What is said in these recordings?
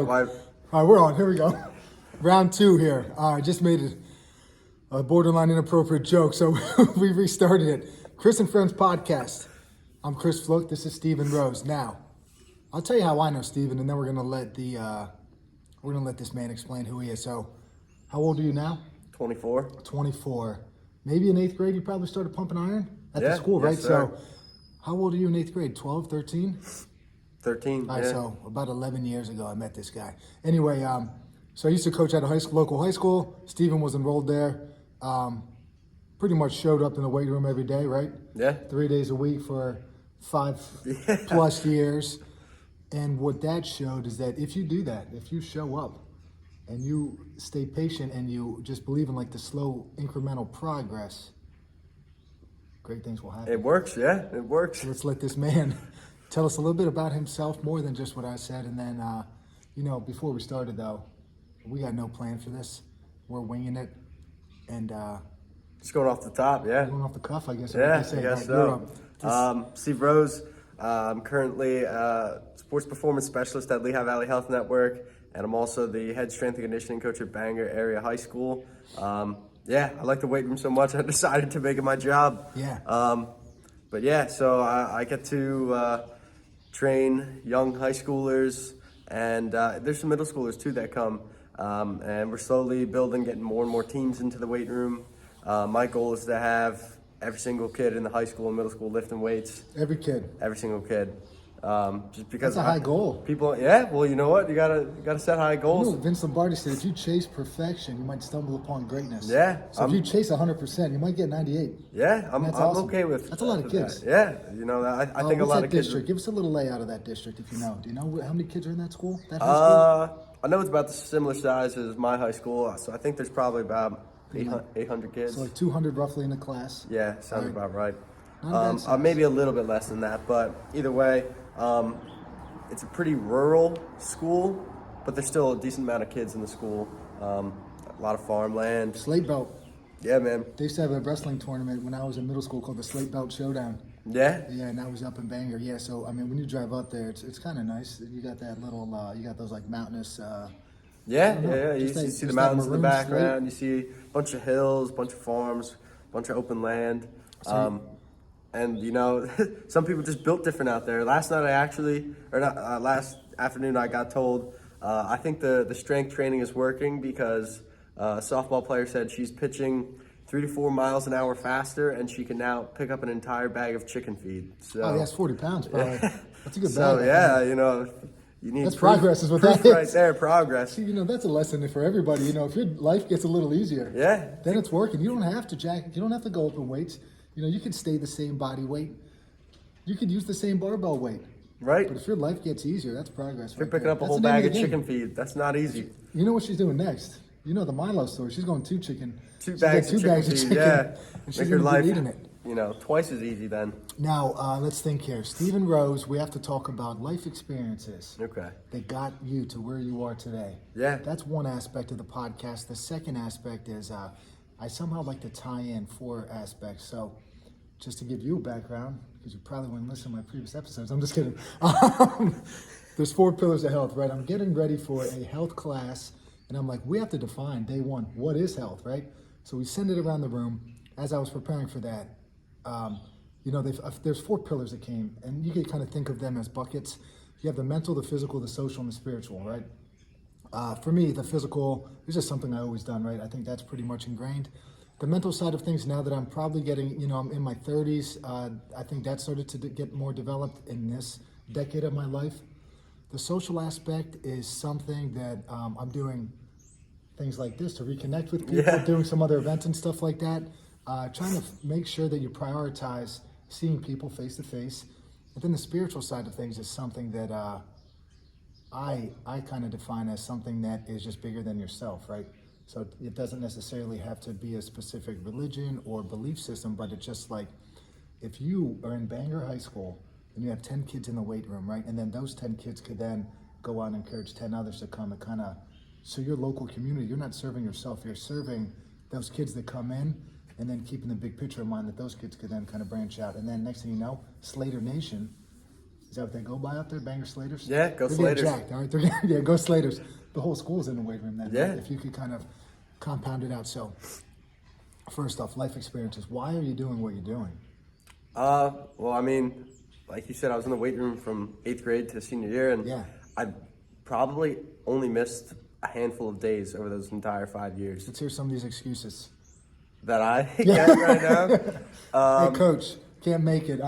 Live. All right, we're on. Here we go. Round two here. I just made a borderline inappropriate joke, so we restarted it. Chris and Friends podcast. I'm Chris Flook. This is Stephen Rose. Now, I'll tell you how I know Stephen, and then we're gonna let this man explain who he is. So, how old are you now? 24. 24. Maybe in 8th grade, you probably started pumping iron at the school, right? Yes, sir. So, how old are you in 8th grade? 12, 13? 13. All right, so about 11 years ago, I met this guy. Anyway, so I used to coach at a local high school. Stephen was enrolled there. Pretty much showed up in the weight room every day, right? Yeah. 3 days a week for 5 plus years. And what that showed is that if you do that, if you show up and you stay patient and you just believe in like the slow incremental progress, great things will happen. It works, yeah. It works. Let's let this man tell us a little bit about himself, more than just what I said. And then, before we started though, we got no plan for this. We're winging it. And Just going off the top, yeah. going off the cuff, I guess. Yeah, Say. I guess Right, so. Steve Rose. I'm currently a sports performance specialist at Lehigh Valley Health Network, and I'm also the head strength and conditioning coach at Bangor Area High School. I like the weight room so much, I decided to make it my job. Yeah. So I get to train young high schoolers, and there's some middle schoolers too that come. And we're slowly building, getting more and more teams into the weight room. My goal is to have every single kid in the high school and middle school lifting weights. Every kid. Every single kid. Just because That's a high goal. People, well, you know what? You gotta set high goals. Vince Lombardi said if you chase perfection, you might stumble upon greatness. Yeah. So if you chase 100%, you might get 98. Yeah, I'm awesome. okay with. That's a lot of kids. That. Yeah, I think a lot of kids. District? Give us a little layout of that district if you know. Do you know how many kids are in that school? That high school? I know it's about the similar size as my high school, so I think there's probably about 800 kids. So like 200 roughly in the class. Yeah, sounds about right. Maybe Maybe a little bit less than that, but either way, it's a pretty rural school, but there's still a decent amount of kids in the school. A lot of farmland. Slate belt. Yeah, man. They used to have a wrestling tournament when I was in middle school called the Slate Belt Showdown. Yeah? Yeah, and that was up in Bangor. Yeah, so, I mean, when you drive up there, it's kind of nice. You got that little, you got those, like, mountainous... Yeah. You see the mountains in the background. Slate. You see a bunch of hills, a bunch of farms, a bunch of open land. And, some people just built different out there. Last afternoon I got told, I think the strength training is working because a softball player said she's pitching 3 to 4 miles an hour faster, and she can now pick up an entire bag of chicken feed. So, that's 40 pounds, probably. That's a good bag. So, you need that's progress is what that right is. there, progress. See, that's a lesson for everybody. If your life gets a little easier, then it's working. You don't have to, Jack. You don't have to go up in weights. You could stay the same body weight. You could use the same barbell weight. Right. But if your life gets easier, that's progress. If you're picking up a whole bag of chicken feed, that's not easy. You know what she's doing next? The Milo story. She's going two bags of chicken. Yeah. And she's Make your going to be life, eating it. Twice as easy then. Now, let's think here. Stephen Rose, we have to talk about life experiences that got you to where you are today. Yeah. That's one aspect of the podcast. The second aspect is I somehow like to tie in 4 aspects. So just to give you a background, because you probably wouldn't listen to my previous episodes. I'm just kidding. There's 4 pillars of health, right? I'm getting ready for a health class, and I'm like, we have to define day one, what is health, right? So we send it around the room. As I was preparing for that, there's 4 pillars that came, and you can kind of think of them as buckets. You have the mental, the physical, the social, and the spiritual, right? For me, the physical is just something I always done, right? I think that's pretty much ingrained. The mental side of things, now that I'm probably getting, I'm in my 30s, I think that started to get more developed in this decade of my life. The social aspect is something that I'm doing things like this to reconnect with people, doing some other events and stuff like that. Trying to make sure that you prioritize seeing people face to face. And then the spiritual side of things is something that I kind of define as something that is just bigger than yourself, right? So it doesn't necessarily have to be a specific religion or belief system, but it's just like if you are in Bangor High School and you have 10 kids in the weight room, right? And then those 10 kids could then go out and encourage 10 others to come and so your local community, you're not serving yourself, you're serving those kids that come in, and then keeping the big picture in mind that those kids could then kind of branch out. And then next thing you know, Slater Nation Is that what they go by out there, Banger Slaters? Yeah, go They're Slaters. getting jacked, all right? Yeah, go Slaters. The whole school's in the weight room then. Yeah. Right? If you could kind of compound it out. So, first off, life experiences. Why are you doing what you're doing? Well, I mean, like you said, I was in the weight room from 8th grade to senior year, and Yeah. I probably only missed a handful of days over those entire 5 years Let's hear some of these excuses. that I get right now. Hey, coach, can't make it.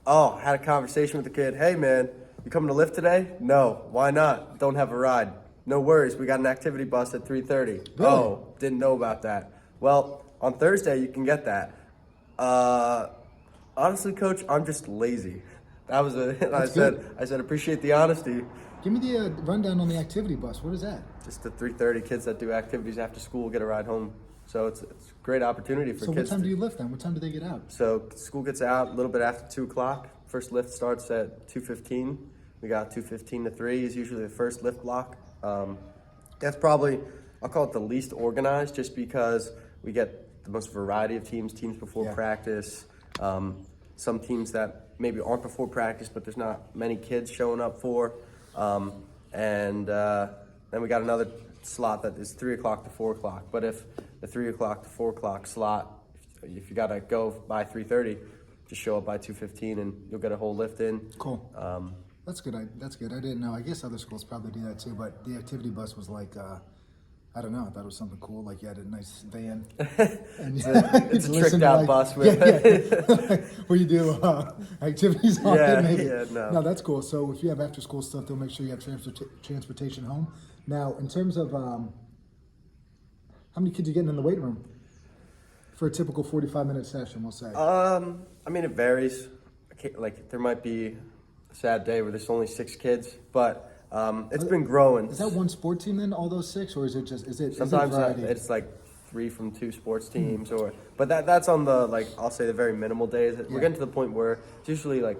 Oh, had a conversation with the kid. Hey, man, you coming to lift today? No. Why not? Don't have a ride. No worries. We got an activity bus at 3:30. Really? Oh, didn't know about that. Well, on Thursday you can get that. Honestly, coach, I'm just lazy. That was it. I said, appreciate the honesty. Give me the rundown on the activity bus. What is that? Just the 3:30 kids that do activities after school get a ride home. So it's a great opportunity for So kids. what time do you lift then? What time do they get out? So school gets out a little bit after 2 o'clock. First lift starts at 2:15. We got 2:15 to 3 is usually the first lift block. That's probably, I'll call it the least organized, just because we get the most variety of teams before Yeah. practice. Some teams that maybe aren't before practice, but there's not many kids showing up for. And then we got another slot that is 3 o'clock to 4 o'clock. But if the 3 o'clock to 4 o'clock slot, if you got to go by 3:30, just show up by 2:15 and you'll get a whole lift in. Cool. That's good. That's good. I didn't know. I guess other schools probably do that too. But the activity bus was like, I don't know. I thought it was something cool. Like you had a nice van. And It's a tricked out bus with where you do activities on Yeah, it. Maybe. yeah, no. No, that's cool. So if you have after school stuff, they'll make sure you have transportation home. Now, in terms of how many kids are getting in the weight room for a typical 45-minute session, we'll say. I mean, it varies. Like there might be a sad day where there's only 6 kids, but it's been growing. Is that one sport team then, all those 6, or is it just Sometimes variety? it's like 3 from 2 sports teams, but that's on the, like, I'll say the very minimal days. We're getting to the point where it's usually like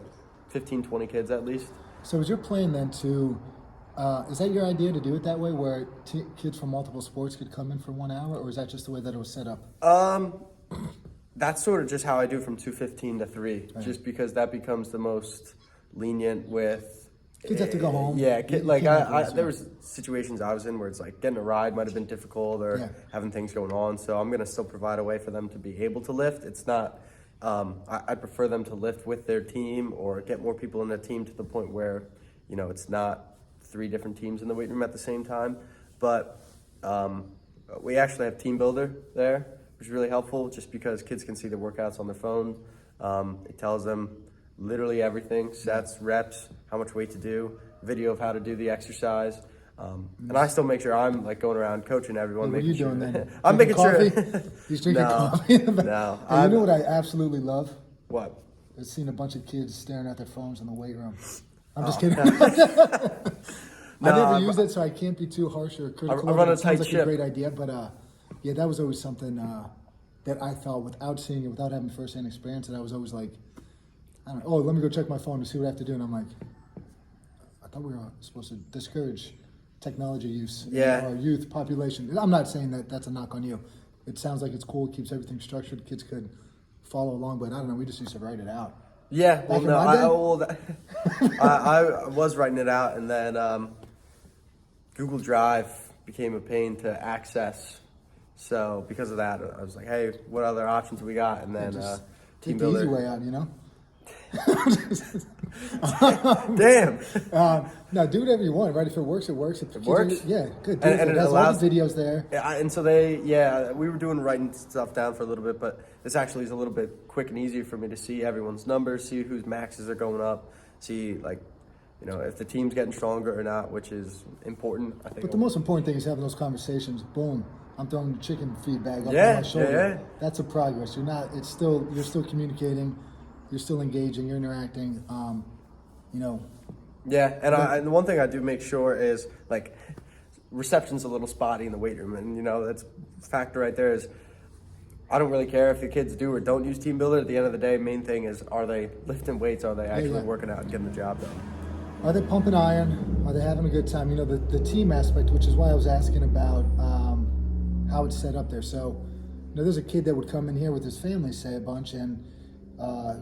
15, 20 kids at least. So is your plan then to, is that your idea to do it that way, where kids from multiple sports could come in for 1 hour, or is that just the way that it was set up? That's sort of just how I do from 2:15 to 3, Right. just because that becomes the most lenient with. Kids have to go home. Yeah, You like can't have there those, was situations I was in where it's like getting a ride might have been difficult or Yeah. having things going on. So I'm gonna still provide a way for them to be able to lift. It's not. I prefer them to lift with their team or get more people in the team to the point where, it's not 3 different teams in the weight room at the same time. But we actually have Team Builder there, which is really helpful just because kids can see the workouts on their phone. It tells them literally everything, sets, reps, how much weight to do, video of how to do the exercise. And I still make sure I'm like going around coaching everyone. What are you making doing sure then? I'm making Drinking sure. coffee? He's drinking No, coffee in the back. no, Hey, you know what I absolutely love? What? I've seen a bunch of kids staring at their phones in the weight room. I'm just kidding. No, I never used it, so I can't be too harsh or critical. I run a It sounds tight like ship. a great idea, but yeah, that was always something that I felt without seeing it, without having first-hand experience, that I was always like, I don't know, oh, let me go check my phone to see what I have to do, and I'm like, I thought we were supposed to discourage technology use in Yeah. our youth population. I'm not saying that that's a knock on you. It sounds like it's cool, it keeps everything structured, kids could follow along, but I don't know, we just used to write it out. Yeah, well, in no, my day? I was writing it out, and then Google Drive became a pain to access. So because of that, I was like, hey, what other options we got? And then Just Team take the easy Builder. way out, you know? Damn. No, do whatever you want, right? If it works, it works. If it works? Yeah, good. And It it has allows- all the videos there. Yeah, and so we were doing writing stuff down for a little bit, but this actually is a little bit quick and easier for me to see everyone's numbers, see whose maxes are going up, see if the team's getting stronger or not, which is important. I think. But the most important thing is having those conversations. Boom, I'm throwing the chicken feed bag up Yeah, on my shoulder. yeah. That's a progress. You're still communicating, you're still engaging, you're interacting. Yeah, and the one thing I do make sure is like reception's a little spotty in the weight room, and that's a factor right there. Is I don't really care if the kids do or don't use Team Builder. At the end of the day, main thing is, are they lifting weights? Are they actually yeah. working out and getting the job done? Are they pumping iron? Are they having a good time? The team aspect, which is why I was asking about how it's set up there. So, there's a kid that would come in here with his family, say a bunch, and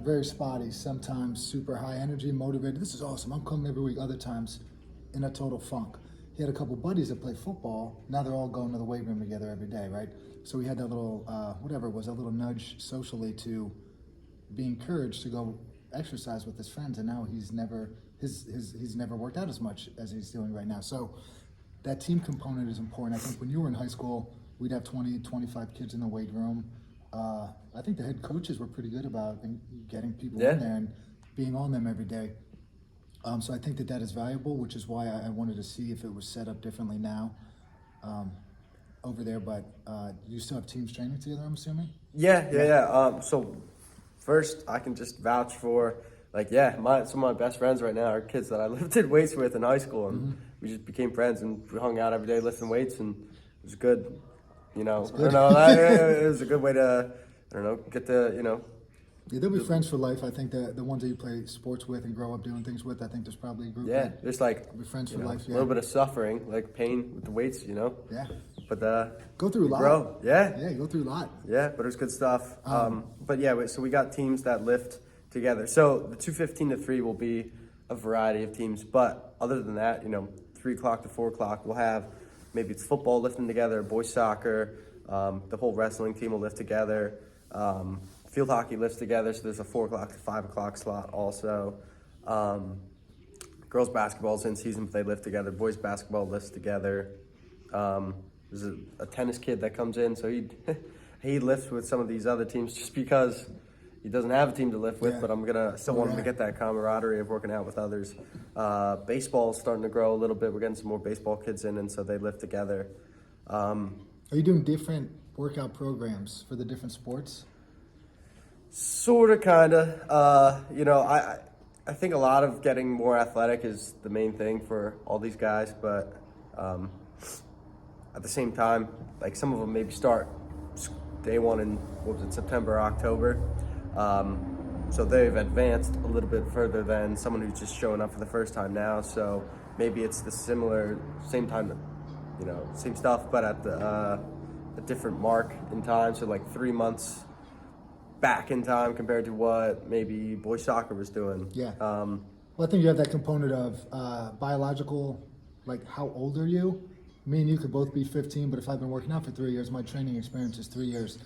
very spotty, sometimes super high energy, motivated. This is awesome. I'm coming every week. Other times in a total funk. He had a couple buddies that play football. Now they're all going to the weight room together every day, right? So we had that little, whatever it was, a little nudge socially to be encouraged to go exercise with his friends. And now he's never worked out as much as he's doing right now. So that team component is important. I think when you were in high school, we'd have 20, 25 kids in the weight room. I think the head coaches were pretty good about getting people in there and being on them every day. So I think that is valuable, which is why I wanted to see if it was set up differently now over there. But you still have teams training together, I'm assuming? Yeah. So first, I can just vouch for, some of my best friends right now are kids that I lifted weights with in high school, and we just became friends and we hung out every day lifting weights, and it was good. It was a good way to, get to, Yeah, they'll be friends for life. I think the ones that you play sports with and grow up doing things with, I think there's probably a group. Yeah, there's be friends for life. A little bit of suffering, like pain with the weights, Yeah. But go through a lot. Grow. Yeah. Yeah, go through a lot. Yeah, but it was good stuff. So we got teams that lift together. So the 2:15 to 3 will be a variety of teams, but other than that, 3 o'clock to 4 o'clock, we'll have maybe it's football lifting together, boys soccer, the whole wrestling team will lift together. Field hockey lifts together, so there's a 4 o'clock to 5 o'clock slot also. Girls basketball's in season, but they lift together. Boys basketball lifts together. There's a tennis kid that comes in, so he lifts with some of these other teams just because he doesn't have a team to lift with, but I'm still want him to get that camaraderie of working out with others. Baseball's starting to grow a little bit. We're getting some more baseball kids in, and so they lift together. Are you doing different workout programs for the different sports? Sorta, kinda. I think a lot of getting more athletic is the main thing for all these guys, but at the same time, some of them maybe start day one in, September or October. So they've advanced a little bit further than someone who's just showing up for the first time now. So maybe it's the same time, same stuff, but at a different mark in time. So 3 months back in time compared to what maybe boys soccer was doing. Yeah. Well, I think you have that component of biological, how old are you? Me and you could both be 15, but if I've been working out for 3 years, my training experience is 3 years.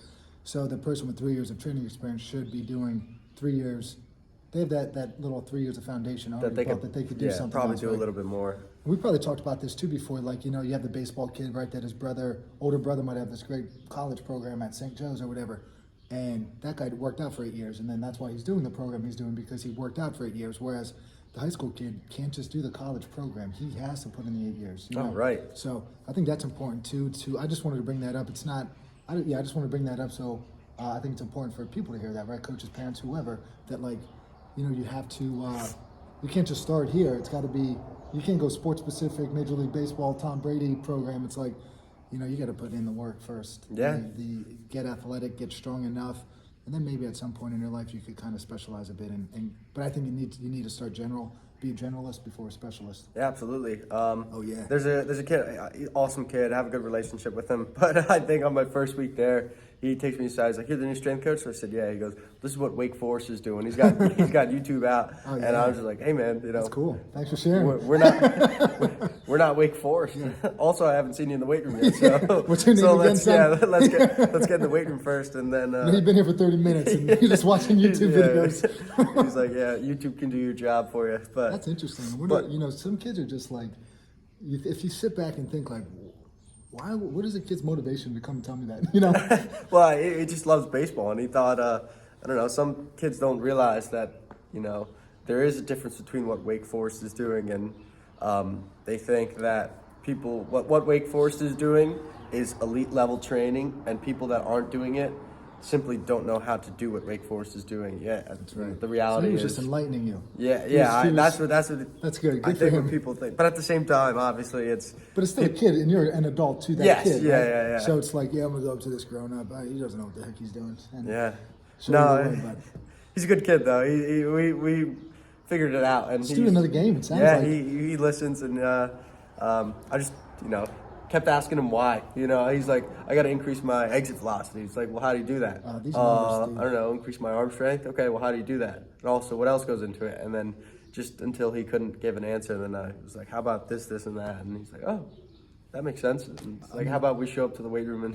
So the person with 3 years of training experience should be doing 3 years. They have that little 3 years of foundation already that they could do something probably else, do a little bit more. We probably talked about this too before, you have the baseball kid, right, that his older brother might have this great college program at St. Joe's or whatever. And that guy worked out for 8 years, and then that's why he's doing the program he's doing, because he worked out for 8 years, whereas the high school kid can't just do the college program. He has to put in the 8 years. Oh, right. So I think that's important too. I just wanted to bring that up. I just want to bring that up. So I think it's important for people to hear that, right? Coaches, parents, whoever, that you have to, you can't just start here. It's got to be, you can't go sports specific, Major League Baseball, Tom Brady program. It's you got to put in the work first. Yeah. Get athletic, get strong enough, and then maybe at some point in your life you could kind of specialize a bit. But I think you need to start be a generalist before a specialist. Yeah, absolutely. Yeah. There's a kid, awesome kid. I have a good relationship with him. But I think on my first week there, he takes me aside. He's like, "You're the new strength coach?" So I said, "Yeah." He goes, "This is what Wake Forest is doing." He's got YouTube out, and I was just like, "Hey, man, That's cool. Thanks for sharing." We're not Wake Forest. Yeah. Also, I haven't seen you in the weight room yet. So what's your name again, son? let's get in the weight room first, and then. You've been here for 30 minutes, and you're just watching YouTube videos. He's like, "Yeah, YouTube can do your job for you." But that's interesting. Some kids are just if you sit back and think why? What is a kid's motivation to come and tell me that? Well, he just loves baseball, and he thought, I don't know. Some kids don't realize that there is a difference between what Wake Forest is doing, and they think that what Wake Forest is doing is elite level training, and people that aren't doing it simply don't know how to do what Wake Forest is doing. Yeah, that's right. The reality so he was is just enlightening you. That's what that's good. I think what people think. But at the same time, obviously, it's still a kid, and you're an adult to that kid. Yeah, right? yeah. So it's I'm gonna go up to this grown up. He doesn't know what the heck he's doing. He's a good kid though. We figured it out, and he's doing another game. It sounds like he listens, and I just kept asking him why. He's like, I got to increase my exit velocity. He's like, well, how do you do that? These numbers, dude. I don't know, increase my arm strength. Okay, well, how do you do that? And also, what else goes into it? And then just until he couldn't give an answer, and then I was like, how about this, this, and that? And he's like, oh, that makes sense. And it's like, how about we show up to the weight room and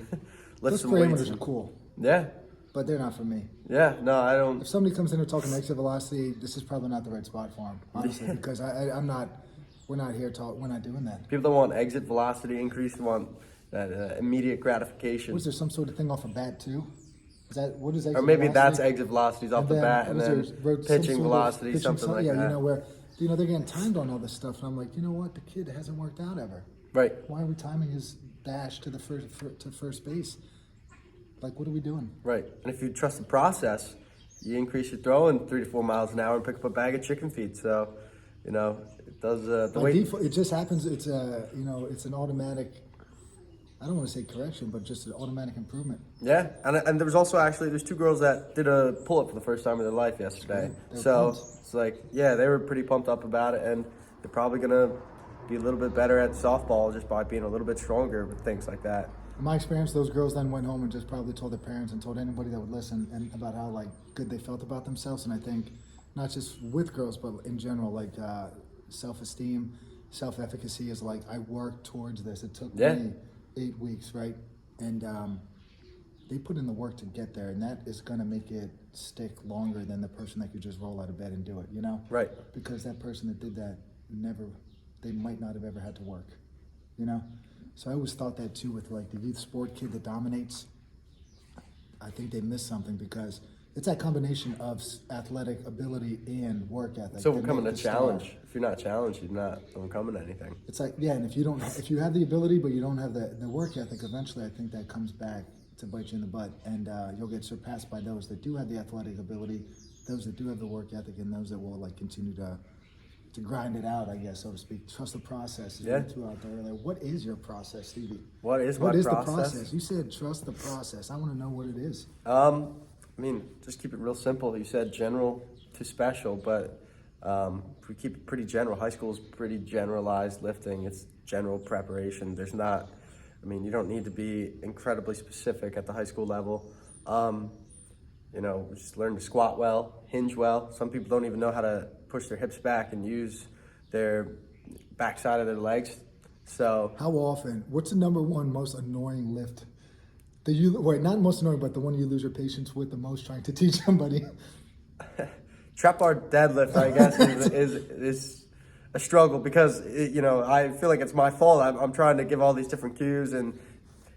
lift Those some weights? parameters are cool, Yeah. but they're not for me. Yeah, no, I don't. If somebody comes in and talking exit velocity, this is probably not the right spot for them, honestly, because I'm not. We're not here we're not doing that. People that want exit velocity increase want that immediate gratification. Was there some sort of thing off the bat too? What is exit Or maybe velocity? that's exit velocities off the bat, and then pitching velocity, something like that. Where they're getting timed on all this stuff, and I'm like, you know what, the kid hasn't worked out ever. Right. Why are we timing his dash to the first base? Like, what are we doing? Right. And if you trust the process, you increase your throwing 3 to 4 miles an hour and pick up a bag of chicken feed. So, it does the By weight. default, it just happens. It's it's an automatic. I don't want to say correction, but just an automatic improvement. Yeah, and there was also there's 2 girls that did a pull up for the first time in their life yesterday. So it's like, yeah, they were pretty pumped up about it, and they're probably gonna be a little bit better at softball just by being a little bit stronger with things like that. In my experience, those girls then went home and just probably told their parents and told anybody that would listen and about how good they felt about themselves. And I think not just with girls, but in general, self-esteem, self-efficacy is I worked towards this. It took me 8 weeks, right? And they put in the work to get there, and that is going to make it stick longer than the person that could just roll out of bed and do it, Right. Because that person that did that they might not have ever had to work, So I always thought that too with the youth sport kid that dominates. I think they miss something because it's that combination of athletic ability and work ethic. So overcoming a challenge. If you're not challenged, you're not overcoming anything. It's and if you have the ability but you don't have the work ethic, eventually I think that comes back to bite you in the butt, and you'll get surpassed by those that do have the athletic ability, those that do have the work ethic, and those that will continue to grind it out, I guess, so to speak. Trust the process. You threw out there earlier. What is your process, Stevie? What is the process? process? You said trust the process. I want to know what it is. Just keep it real simple. You said general to special, but we keep it pretty general. High school is pretty generalized lifting. It's general preparation. There's not, you don't need to be incredibly specific at the high school level. We just learn to squat well, hinge well. Some people don't even know how to push their hips back and use their backside of their legs. So how often? What's the number one most annoying lift? Not most annoying, but the one you lose your patience with the most trying to teach somebody. Trap bar deadlift, I guess, is a struggle because I feel like it's my fault. I'm trying to give all these different cues and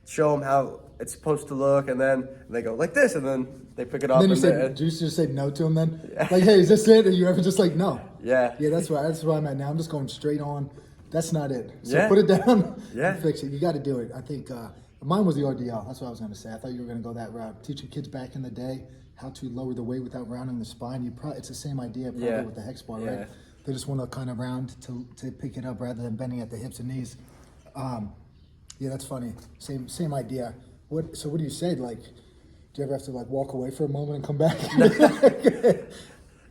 show them how it's supposed to look, and then they go like this, and then they pick it up. And then do you just say no to them then? Yeah. Hey, is this it? Or you ever just no? Yeah. Yeah, that's where I'm at now. I'm just going straight on. That's not it. So put it down and fix it. You got to do it. I think mine was the RDL. That's what I was going to say. I thought you were going to go that route. Teaching kids back in the day how to lower the weight without rounding the spine. It's the same idea probably with the hex bar, right? They just want to kind of round to pick it up rather than bending at the hips and knees. Yeah, that's funny. Same idea. So what do you say? Do you ever have to walk away for a moment and come back?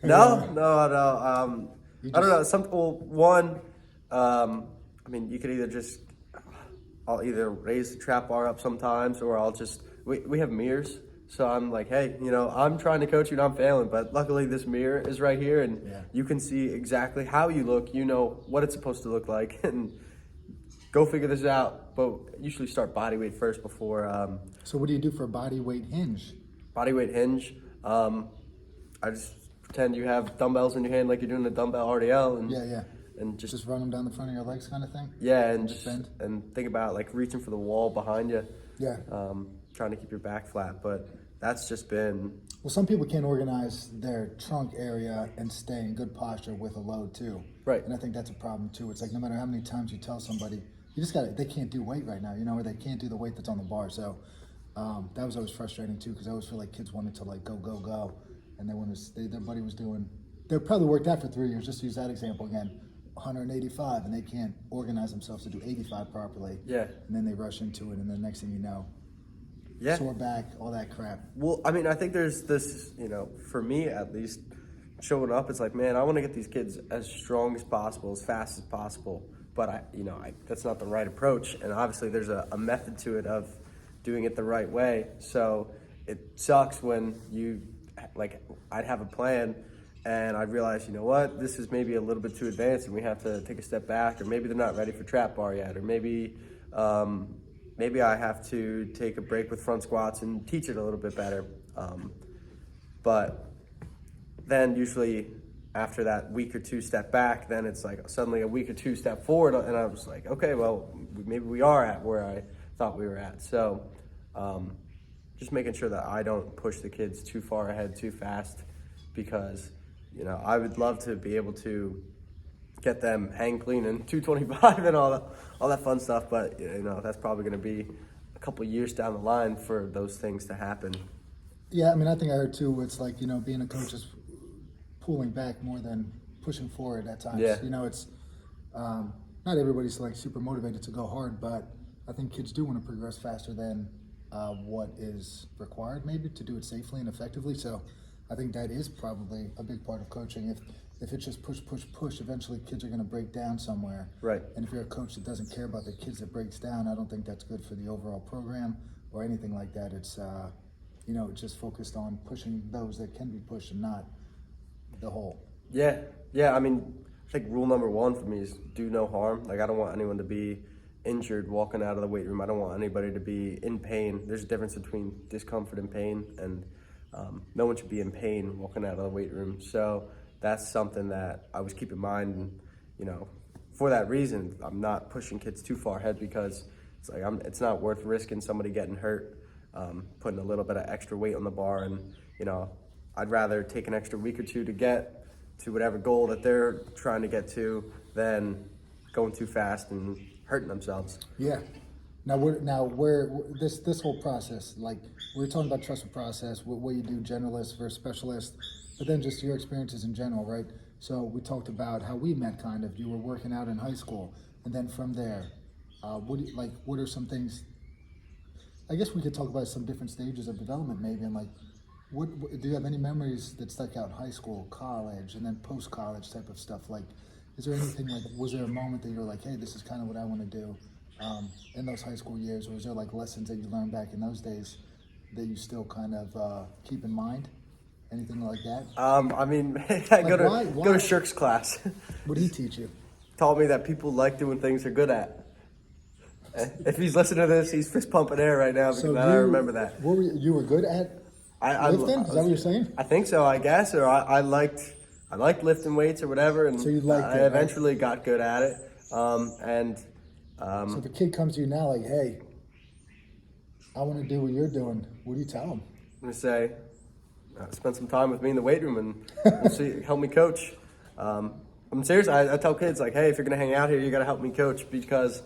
No. I don't know. You could I'll either raise the trap bar up sometimes, or I'll we have mirrors. So I'm like, hey, I'm trying to coach you and I'm failing, but luckily this mirror is right here and you can see exactly how you look. You know what it's supposed to look like, and go figure this out. But usually start body weight first before. So what do you do for a body weight hinge? Body weight hinge. I just pretend you have dumbbells in your hand like you're doing a dumbbell RDL, and and just run them down the front of your legs, kind of thing. Yeah, and just bend and think about reaching for the wall behind you. Yeah. Trying to keep your back flat, but that's just been. Well, some people can't organize their trunk area and stay in good posture with a load too. Right. And I think that's a problem too. It's no matter how many times you tell somebody, they can't do weight right now, or they can't do the weight that's on the bar. So that was always frustrating too, because I always feel like kids wanted to go, and their buddy was doing. They probably worked out for 3 years. Just to use that example again, 185, and they can't organize themselves to do 85 properly. Yeah. And then they rush into it, and the next thing you know. Yeah. Sore back, all that crap. Well, I think there's this, for me at least, showing up, it's man, I want to get these kids as strong as possible, as fast as possible. but that's not the right approach. And obviously there's a method to it of doing it the right way. So it sucks when I'd have a plan and I'd realize, you know what, this is maybe a little bit too advanced and we have to take a step back, or maybe they're not ready for trap bar yet, or maybe I have to take a break with front squats and teach it a little bit better. But then usually after that week or two step back, then it's like suddenly a week or two step forward, and I was like, okay, well, maybe we are at where I thought we were at. So just making sure that I don't push the kids too far ahead too fast, because I would love to be able to get them hang clean and 225 and all that fun stuff, but that's probably going to be a couple years down the line for those things to happen. Yeah, I mean, I think I heard too, it's like, being a coach is pulling back more than pushing forward at times. Yeah. It's not everybody's like super motivated to go hard, but I think kids do want to progress faster than what is required maybe to do it safely and effectively. So I think that is probably a big part of coaching. If it's just push, eventually kids are going to break down somewhere. Right. And if you're a coach that doesn't care about the kids that breaks down, I don't think that's good for the overall program or anything like that. It's just focused on pushing those that can be pushed and not the whole. Yeah. I mean, I think rule number one for me is do no harm. Like, I don't want anyone to be injured walking out of the weight room. I don't want anybody to be in pain. There's a difference between discomfort and pain, and no one should be in pain walking out of the weight room. So that's something that I always keep in mind. And, for that reason, I'm not pushing kids too far ahead, because it's like it's not worth risking somebody getting hurt, putting a little bit of extra weight on the bar. And, I'd rather take an extra week or two to get to whatever goal that they're trying to get to than going too fast and hurting themselves. Yeah. Where this whole process, like we're talking about trusted process, what you do, generalist versus specialist, but then just your experiences in general, right? So we talked about how we met, kind of. You were working out in high school, and then from there, what are some things? I guess we could talk about some different stages of development, maybe, and like, what do you have any memories that stuck out? High school, college, and then post-college type of stuff. Like, is there anything like? Was there a moment that you were like, hey, this is kind of what I want to do in those high school years, or was there like lessons that you learned back in those days that you still kind of keep in mind? Anything like that? I mean, I go to Shirk's class. What did he teach you? Taught me that people like doing things they're good at. If he's listening to this, he's fist pumping air right now, because I remember that. You were good at lifting? Is that what you're saying? I think so, I guess. Or I liked lifting weights or whatever, and so you liked I eventually got good at it. So if a kid comes to you now like, hey, I want to do what you're doing, what do you tell him? I'm going to say, spend some time with me in the weight room and help me coach. I'm serious. I tell kids, like, hey, if you're going to hang out here, you got to help me coach, because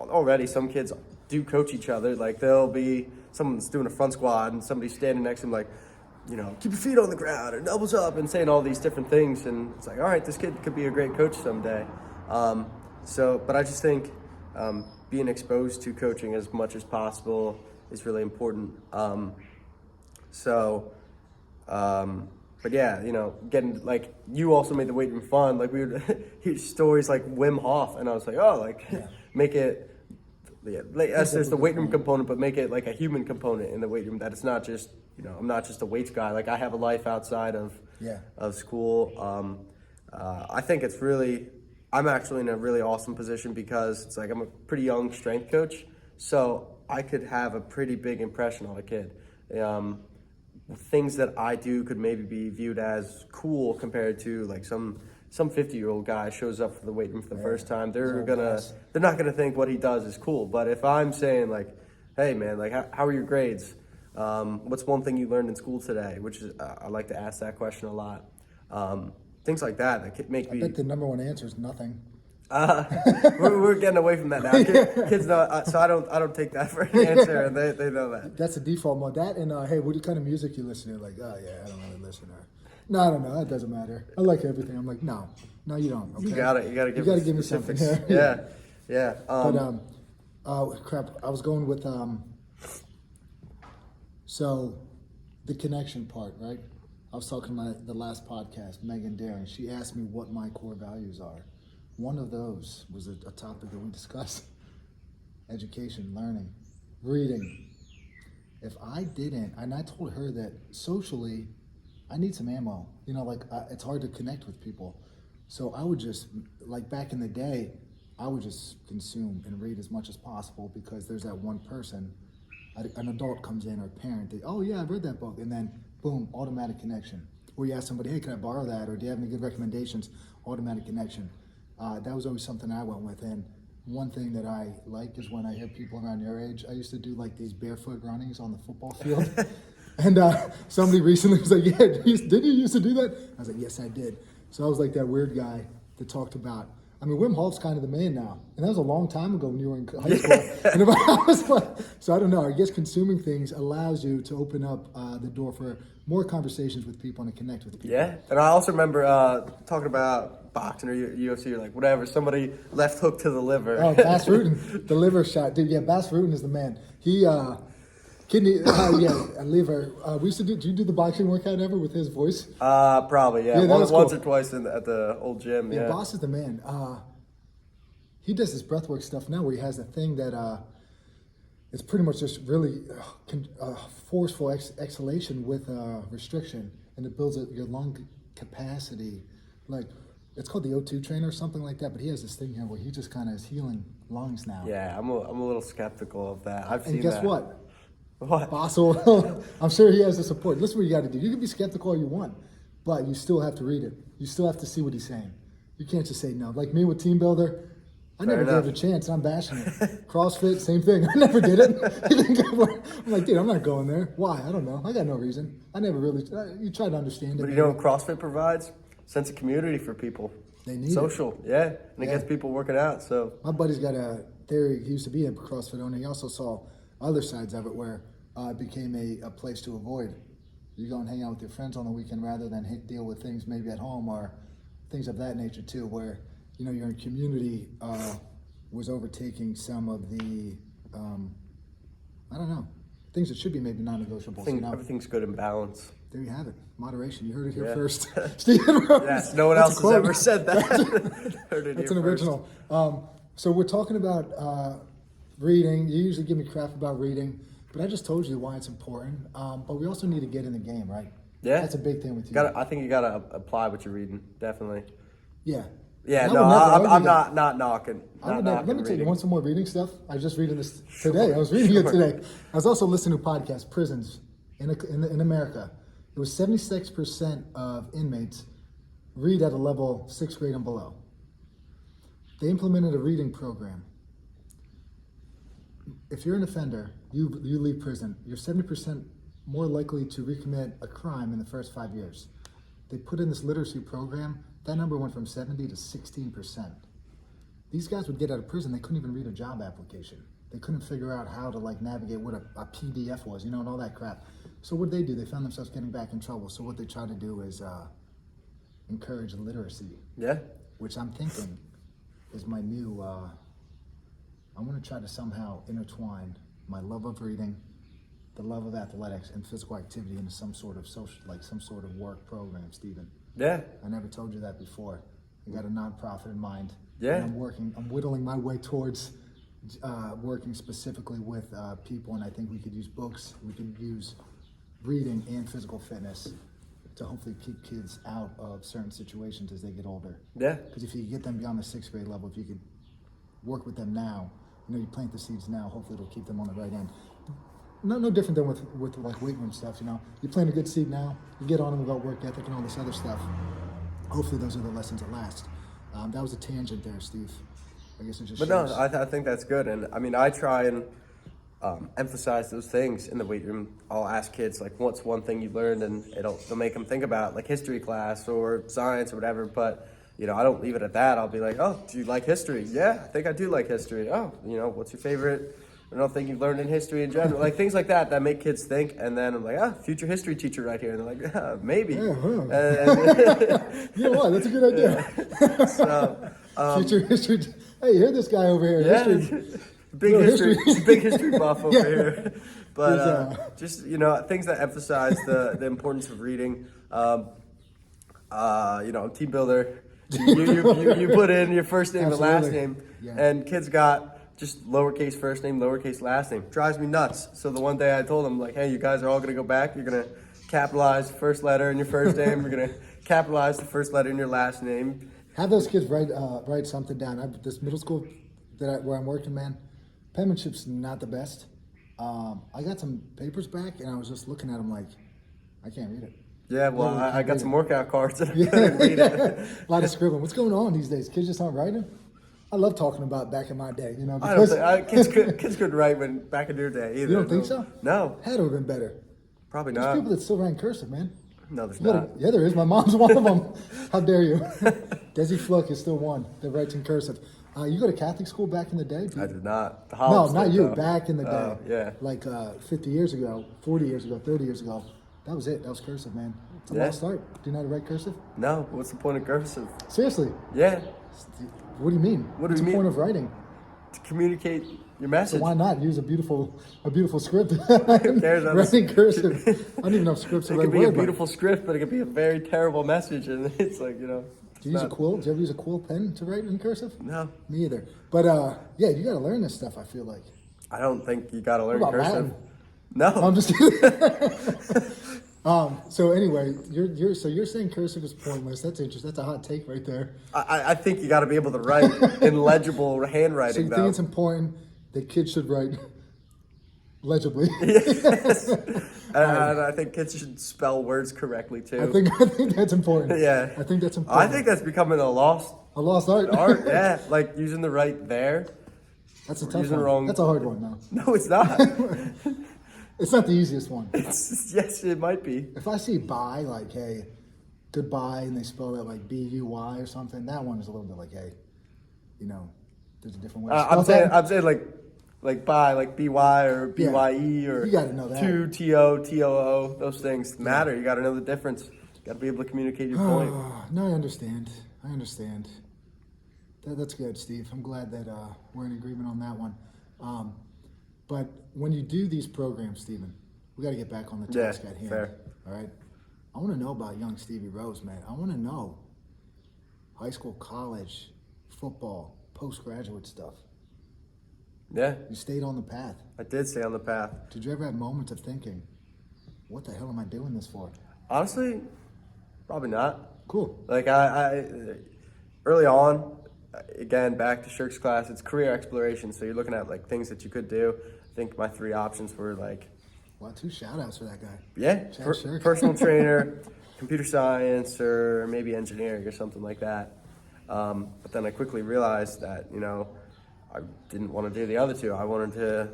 already some kids do coach each other. Like, there'll be someone that's doing a front squat and somebody's standing next to him, like, keep your feet on the ground or elbows up, and saying all these different things. And it's like, all right, this kid could be a great coach someday. But I just think being exposed to coaching as much as possible is really important. But yeah, getting, like, you also made the weight room fun. Like, we would hear stories like Wim Hof, and I was like, oh, like, make it, yes, there's the weight room component, but make it like a human component in the weight room, that it's not just, I'm not just a weights guy. Like, I have a life outside of school. I think it's really, I'm actually in a really awesome position, because it's like I'm a pretty young strength coach, so I could have a pretty big impression on a kid. Things that I do could maybe be viewed as cool compared to like some 50-year-old guy shows up for the weight room for the first time. They're not gonna think what he does is cool. But if I'm saying, like, hey man, like, how are your grades? What's one thing you learned in school today? Which is, I like to ask that question a lot. Things like that could make me. I think the number one answer is nothing. We're getting away from that now. Kids know, so I don't take that for an answer, and they know that. That's a default mode. That and hey, what kind of music you listen to? Like, oh yeah, I don't really listen to. No, I don't know. That doesn't matter. I like everything. I'm like, no, you don't. Okay? You got it. You got to give me something. Yeah. Crap. I was going with so the connection part, right? I was talking about the last podcast, Megan Daring. She asked me what my core values are. one of those was a topic that we discussed. Education, learning, reading. If I didn't, and I told her that socially, I need some ammo. You know, like it's hard to connect with people. So I would just, like back in the day, I would just consume and read as much as possible because there's that one person, an adult comes in or a parent, oh yeah, I've read that book. And then boom, automatic connection. Or you ask somebody, hey, can I borrow that? Or do you have any good recommendations? Automatic connection. That was always something I went with. And one thing that I like is when I hear people around your age, I used to do like these barefoot runnings on the football field. And somebody recently was like, yeah, did you used to do that? I was like, yes, I did. So I was like that weird guy that talked about, I mean, Wim Hof's kind of the man now. And that was a long time ago when you were in high school. And I was like, so I don't know, I guess consuming things allows you to open up the door for more conversations with people and to connect with people. Yeah, and I also remember talking about boxing or UFC or like whatever, somebody left hook to the liver. Oh, Bas Rutten, the liver shot. Dude, yeah, Bas Rutten is the man. He, kidney, liver. We used to do you do the boxing workout ever with his voice? Probably, yeah. Once cool. or twice at the old gym, yeah. Boss is the man. He does this breathwork stuff now where he has a thing that it's pretty much just really forceful exhalation with restriction, and it builds your lung capacity. Like, it's called the O2 trainer or something like that, but he has this thing here where he just kind of is healing lungs now. Yeah, I'm a little skeptical of that. I've seen and guess that. what? What? Fossil, I'm sure he has the support. Listen what you got to do. You can be skeptical all you want, but you still have to read it. You still have to see what he's saying. You can't just say no. Like me with Team Builder, I never gave it a chance. I'm bashing it. CrossFit, same thing. I never did it. I'm like, dude, I'm not going there. Why? I don't know. I got no reason. I never really. You try to understand it. But you know what CrossFit provides? Sense of community for people. They need social, it. Yeah, and it gets people working out. So my buddy's got a theory. He used to be a CrossFit owner. He also saw other sides of it where it became a place to avoid. You go and hang out with your friends on the weekend rather than deal with things maybe at home or things of that nature too, where your community was overtaking some of the I don't know, things that should be maybe non-negotiables. Everything's good in balance. There you have it. Moderation. You heard it here first. Stephen Rose. Yes, no one else has ever said that. That's an original. So we're talking about reading. You usually give me crap about reading, but I just told you why it's important. But we also need to get in the game, right? Yeah. That's a big thing with you. I think you got to apply what you're reading, definitely. Yeah. Yeah, no, I'm not knocking. Let me tell you, want some more reading stuff? I was just reading this today. I was reading it today. I was also listening to podcasts, prisons in America. It was 76% of inmates read at a level 6th grade and below. They implemented a reading program. If you're an offender, you leave prison, you're 70% more likely to recommit a crime in the first 5 years. They put in this literacy program. That number went from 70 to 16%. These guys would get out of prison, they couldn't even read a job application. They couldn't figure out how to navigate what a PDF was, and all that crap. So what did they do? They found themselves getting back in trouble. So what they try to do is encourage literacy. Yeah. Which I'm thinking is my new, I want to try to somehow intertwine my love of reading, the love of athletics, and physical activity into some sort of social, some sort of work program, Stephen. Yeah. I never told you that before. I got a nonprofit in mind. Yeah. And I'm whittling my way towards working specifically with people, and I think we could use books, we could use reading and physical fitness to hopefully keep kids out of certain situations as they get older. Yeah. Because if you get them beyond the 6th grade level, if you could work with them now, you plant the seeds now, hopefully it'll keep them on the right end. No different than with weight room stuff, You plant a good seed now, you get on them about work ethic and all this other stuff. Hopefully those are the lessons that last. That was a tangent there, Steve. I guess it just shows. No, I think that's good. And I mean, I try and emphasize those things in the weight room. I'll ask kids, what's one thing you learned? And it'll make them think about, history class or science or whatever. But, I don't leave it at that. I'll be like, oh, do you like history? Yeah, I think I do like history. Oh, what's your favorite thing you've learned in history in general? Things like that make kids think. And then I'm like, future history teacher right here. And they're like, yeah, maybe. Yeah, you know what? That's a good idea. So, future history. Hey, you hear this guy over here? Yeah, history. Big history buff over here. But just things that emphasize the importance of reading. Team builder. You put in your first name and last Absolutely. name, Yeah. and kids got just lowercase first name, lowercase last name. Drives me nuts. So the one day I told them, like, hey, you guys are all gonna go back. You're gonna capitalize the first letter in your first name. You're gonna capitalize the first letter in your last name. Have those kids write something down. This middle school where I'm working, man, penmanship's not the best. I got some papers back, and I was just looking at them like, I can't read it. Yeah, well, Literally I can't got read some it. workout cards and I couldn't read it. A lot of scribbling. What's going on these days? Kids just aren't writing. I love talking about back in my day, I don't because think kids couldn't write when back in your day either. you don't think so? No, Had to have been better. probably There's not. people that still write in cursive, man. No, there's You gotta- not. yeah, there is. My mom's one of them. How dare you? Desi Fluck is still one that writes in cursive. You go to Catholic school back in the day? I did not. The No, Hollister, not you. though. Back in the day. Oh, yeah. Like 50 years ago, 40 years ago, 30 years ago. That was it. That was cursive, man. It's a Yeah. lost art. Do you know how to write cursive? No, what's the point of cursive? Seriously. Yeah, What do you mean? What do What's you the mean? point of writing? to communicate your So message. why not use a beautiful script? Who cares? Writing cursive. I don't even know if script's It the right could be word. a beautiful script, but it could be a very terrible message, and it's like, Do you use a quill? Do you ever use a quill pen to write in cursive? No, Me either. But yeah, you got to learn this stuff. I feel like. I don't think you got to learn What about cursive. Latin? No, I'm just kidding. So anyway, you're saying cursive is pointless. That's interesting. That's a hot take right there. I think you got to be able to write in legible So handwriting, you though. think it's important that kids should write legibly? Yes. And I think kids should spell words correctly too. I think that's important. Yeah. I think that's important. I think that's becoming a lost a lost art. art. Yeah, like using the right there. That's a tough using one. wrong- That's a hard one, though. No, it's not. It's not the easiest one. Yes, it might be. If I see bye, like, hey, goodbye, and they spell that like B-U-Y or something, that one is a little bit like, hey, there's a different way to spell that. I'm saying like by, like BY or Yeah. BYE or You gotta know that. two TO, TOO, those things matter. You got to know the difference. You got to be able to communicate your point. No, I understand. That's good, Steve. I'm glad that we're in agreement on that one. But when you do these programs, Stephen, we got to get back on the task at hand. fair. All right. I want to know about young Stevie Rose, man. I want to know high school, college, football, postgraduate stuff. Yeah, You stayed on the path. I did stay on the path. Did you ever have moments of thinking, what the hell am I doing this for? Honestly, probably not. Cool. Like I early on, again, back to Shirk's class, it's career exploration. So you're looking at like things that you could do. I think my three options were like, Well, 2 shout outs for that guy. yeah, Chad Shirk. personal trainer, computer science, or maybe engineering or something like that. But then I quickly realized that, I didn't want to do the other two. I wanted to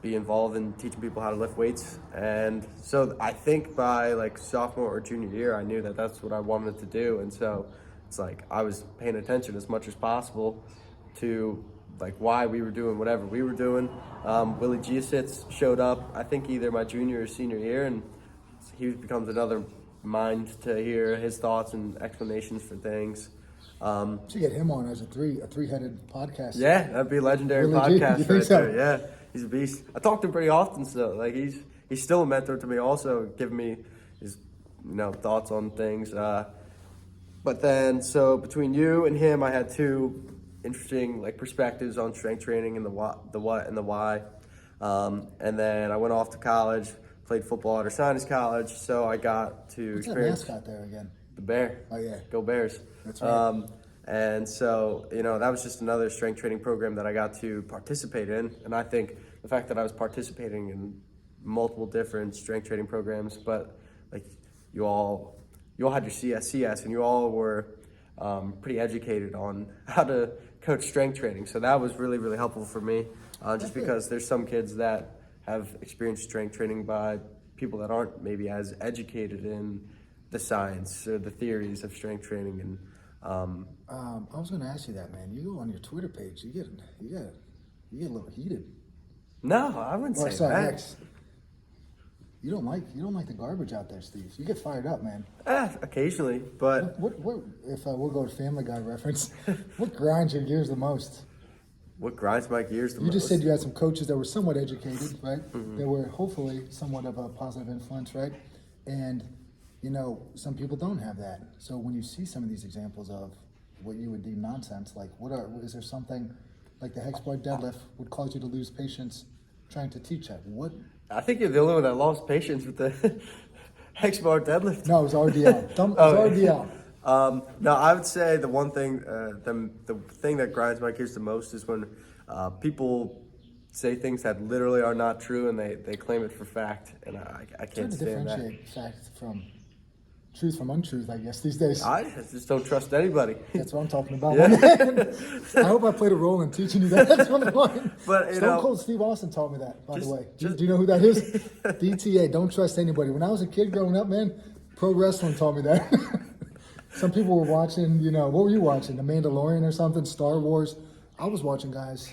be involved in teaching people how to lift weights. And so I think by like sophomore or junior year, I knew that that's what I wanted to do. And so it's like I was paying attention as much as possible to like why we were doing whatever we were doing. Willie Giasitz showed up, I think either my junior or senior year, and he becomes another mind to hear his thoughts and explanations for things. Should get him on as a three-headed podcast. Yeah, that'd be a legendary Willie G, podcast you think right so? there. Yeah, he's a beast. I talk to him pretty often, so like he's still a mentor to me. Also, giving me his thoughts on things. But then, so between you and him, I had two interesting like perspectives on strength training and the what and the why. And then I went off to college, played football at Undersized college, so I got to What's that experience mascot there again? the Bear. Oh, yeah. Go Bears. That's right. And so, that was just another strength training program that I got to participate in. And I think the fact that I was participating in multiple different strength training programs, but like you all had your CSCS and you all were pretty educated on how to coach strength training. So that was really, really helpful for me, just because there's some kids that have experienced strength training by people that aren't maybe as educated in the science or the theories of strength training. And I was going to ask you that, man. You go on your Twitter page, you get a little heated. no, I wouldn't Or say sorry, that. X. You don't like the garbage out there, Steve. You get fired up, man. Occasionally, but What if we'll go to Family Guy reference? What grinds your gears the most? what grinds my gears the You most? just said you had some coaches that were somewhat educated, right? Mm-hmm. That were hopefully somewhat of a positive influence, right? And some people don't have that. So when you see some of these examples of what you would deem nonsense. Like, is there something like the hex bar deadlift would cause you to lose patience trying to teach that? What? I think you're the only one that lost patience with the hex bar deadlift. No, it was RDL. It was RDL. No, I would say the one thing, the thing that grinds my gears the most is when people say things that literally are not true and they claim it for fact, and I can't Trying to stand that. differentiate fact from truth from untruth, I guess, these days. I just don't trust anybody. That's what I'm talking about. Yeah. I hope I played a role in teaching you that. That's what I'm like. But, Stone Cold Steve Austin taught me that, by the way. Do just- you know who that is? DTA, don't trust anybody. When I was a kid growing up, man, pro wrestling taught me that. Some people were watching, what were you watching? The Mandalorian or something? Star Wars? I was watching guys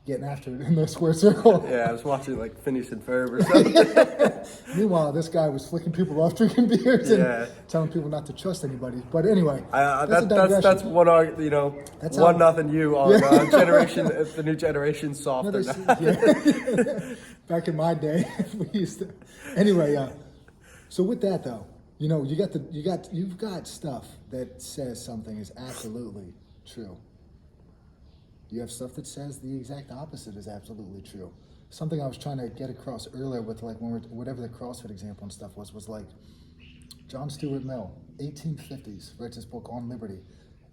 getting after it in the square circle. Yeah, I was watching like Phineas and Ferb or something. Meanwhile, this guy was flicking people off, drinking beers, and telling people not to trust anybody. But anyway, that's one argument. That's 1-0 you on generation. If the new generation's soft or not. Yeah. Back in my day, we used to. Anyway, so with that though, you've got stuff that says something is absolutely true. You have stuff that says the exact opposite is absolutely true. Something I was trying to get across earlier with like whatever the CrossFit example and stuff was like John Stuart Mill, 1850s, writes his book On Liberty.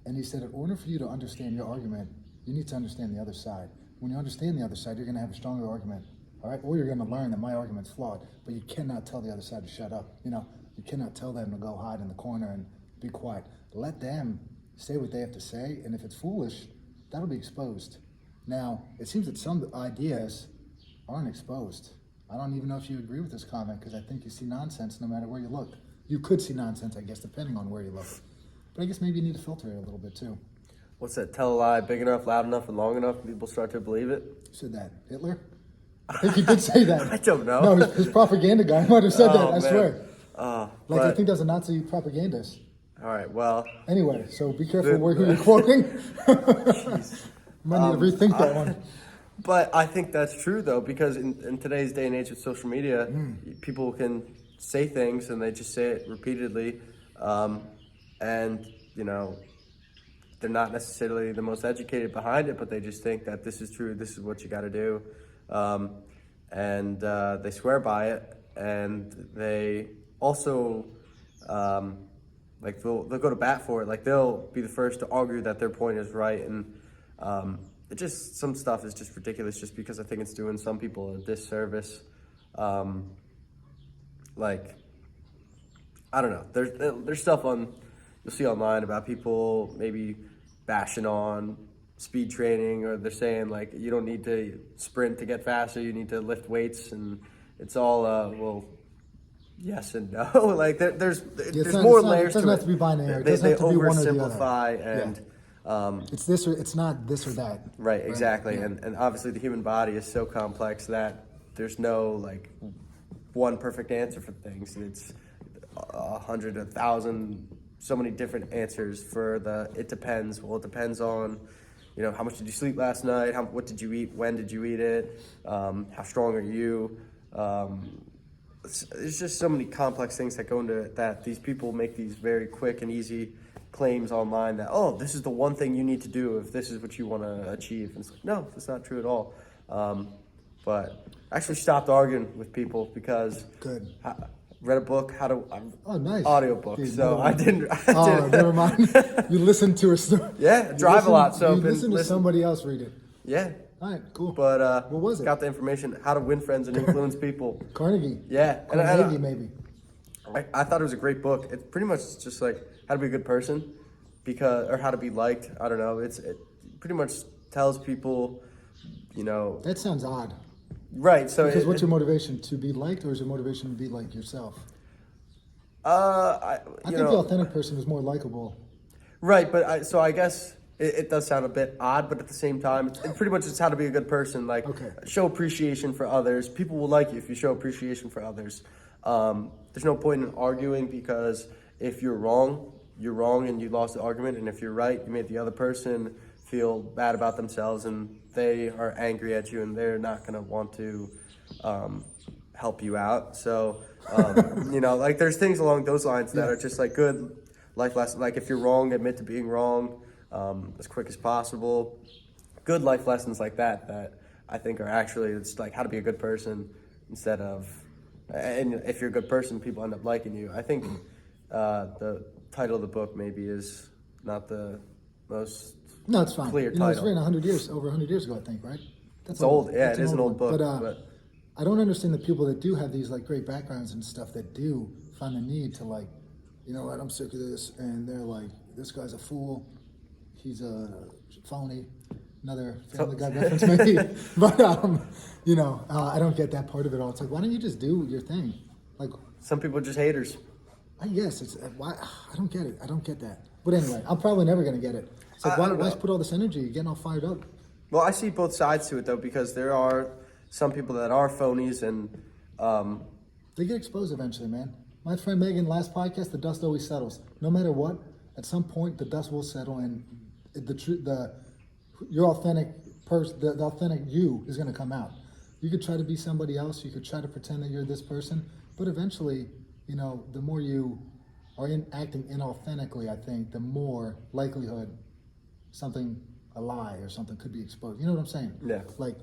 And he said, in order for you to understand your argument, you need to understand the other side. When you understand the other side, you're going to have a stronger argument, all right? Or you're going to learn that my argument's flawed, but you cannot tell the other side to shut up. You cannot tell them to go hide in the corner and be quiet. Let them say what they have to say, and if it's foolish, that'll be exposed. Now, it seems that some ideas aren't exposed. I don't even know if you agree with this comment because I think you see nonsense no matter where you look. You could see nonsense, I guess, depending on where you look. But I guess maybe you need to filter it a little bit too. What's that? Tell a lie big enough, loud enough, and long enough, and people start to believe it. Who said that? Hitler? I think he did say that. I don't know. No, his propaganda guy might have said that, I man. swear. I think that's a Nazi propagandist. All right, well. Anyway, so be careful who you're quoting. Might need to rethink that one. But I think that's true, though, because in today's day and age with social media, people can say things and they just say it repeatedly. And, they're not necessarily the most educated behind it, but they just think that this is true, this is what you got to do. And they swear by it. And they also, they'll go to bat for it. Like, they'll be the first to argue that their point is right. And some stuff is just ridiculous just because I think it's doing some people a disservice. I don't know. There's stuff you'll see online about people maybe bashing on speed training, or they're saying like you don't need to sprint to get faster, you need to lift weights, and it's all yes and no. Like there's more layers to it. It doesn't have to be binary. They oversimplify and. It's this or it's not this or that. Right, exactly. Yeah. And obviously the human body is so complex that there's no one perfect answer for things. It's 100, 1,000, so many different answers for it depends. Well, it depends on, how much did you sleep last night? What did you eat? When did you eat it? How strong are you? There's just so many complex things that go into it that these people make these very quick and easy claims online that, this is the one thing you need to do if this is what you want to achieve. And it's like, no, that's not true at all. But I actually stopped arguing with people because I read a book, nice. audiobook. Dude, so I didn't. Never mind. You listened to a Yeah, drive a lot. So you listen to somebody else read it. Yeah. All right, cool. But what was it? Got the information, how to win friends and influence people. Carnegie. Yeah. Carnegie, maybe. I thought it was a great book. It's pretty much just like how to be a good person, or how to be liked. I don't know. It pretty much tells people, That sounds odd. Right. So because what's your motivation, to be liked, or is your motivation to be like yourself? I think the authentic person is more likable. Right, but I guess it does sound a bit odd, but at the same time, it pretty much is how to be a good person. Show appreciation for others. People will like you if you show appreciation for others. There's no point in arguing, because if you're wrong and you lost the argument, and if you're right, you made the other person feel bad about themselves, and they are angry at you, and they're not going to want to help you out. So, there's things along those lines that are just good life lessons. Like if you're wrong, admit to being wrong as quick as possible. Good life lessons like that I think are actually, it's like how to be a good person instead of, and if you're a good person, people end up liking you. I think the title of the book maybe is not the most No, it's fine. clear You know, it's title. written over 100 years ago, I think, right? It's old. Yeah, That's it is an old book. But I don't understand the people that do have these like great backgrounds and stuff that do find the need to like, you know what, I'm sick of this, and they're like, this guy's a fool, he's a phony. Another Family Guy reference maybe, but you know, I don't get that part of it all. It's like, why don't you just do your thing? Like, some people are just haters. I guess it's why I don't get it. I don't get that. But anyway, I'm probably never gonna get it. It's like, why put all this energy? You're getting all fired up. Well, I see both sides to it though, because there are some people that are phonies and They get exposed eventually, man. My friend Megan, last podcast, the dust always settles. No matter what, at some point the dust will settle, and your authentic person, the authentic you is going to come out. You could try to be somebody else. You could try to pretend that you're this person, but eventually, you know, the more you are acting inauthentically, I think, the more likelihood a lie or something could be exposed. You know what I'm saying? Yeah. Like,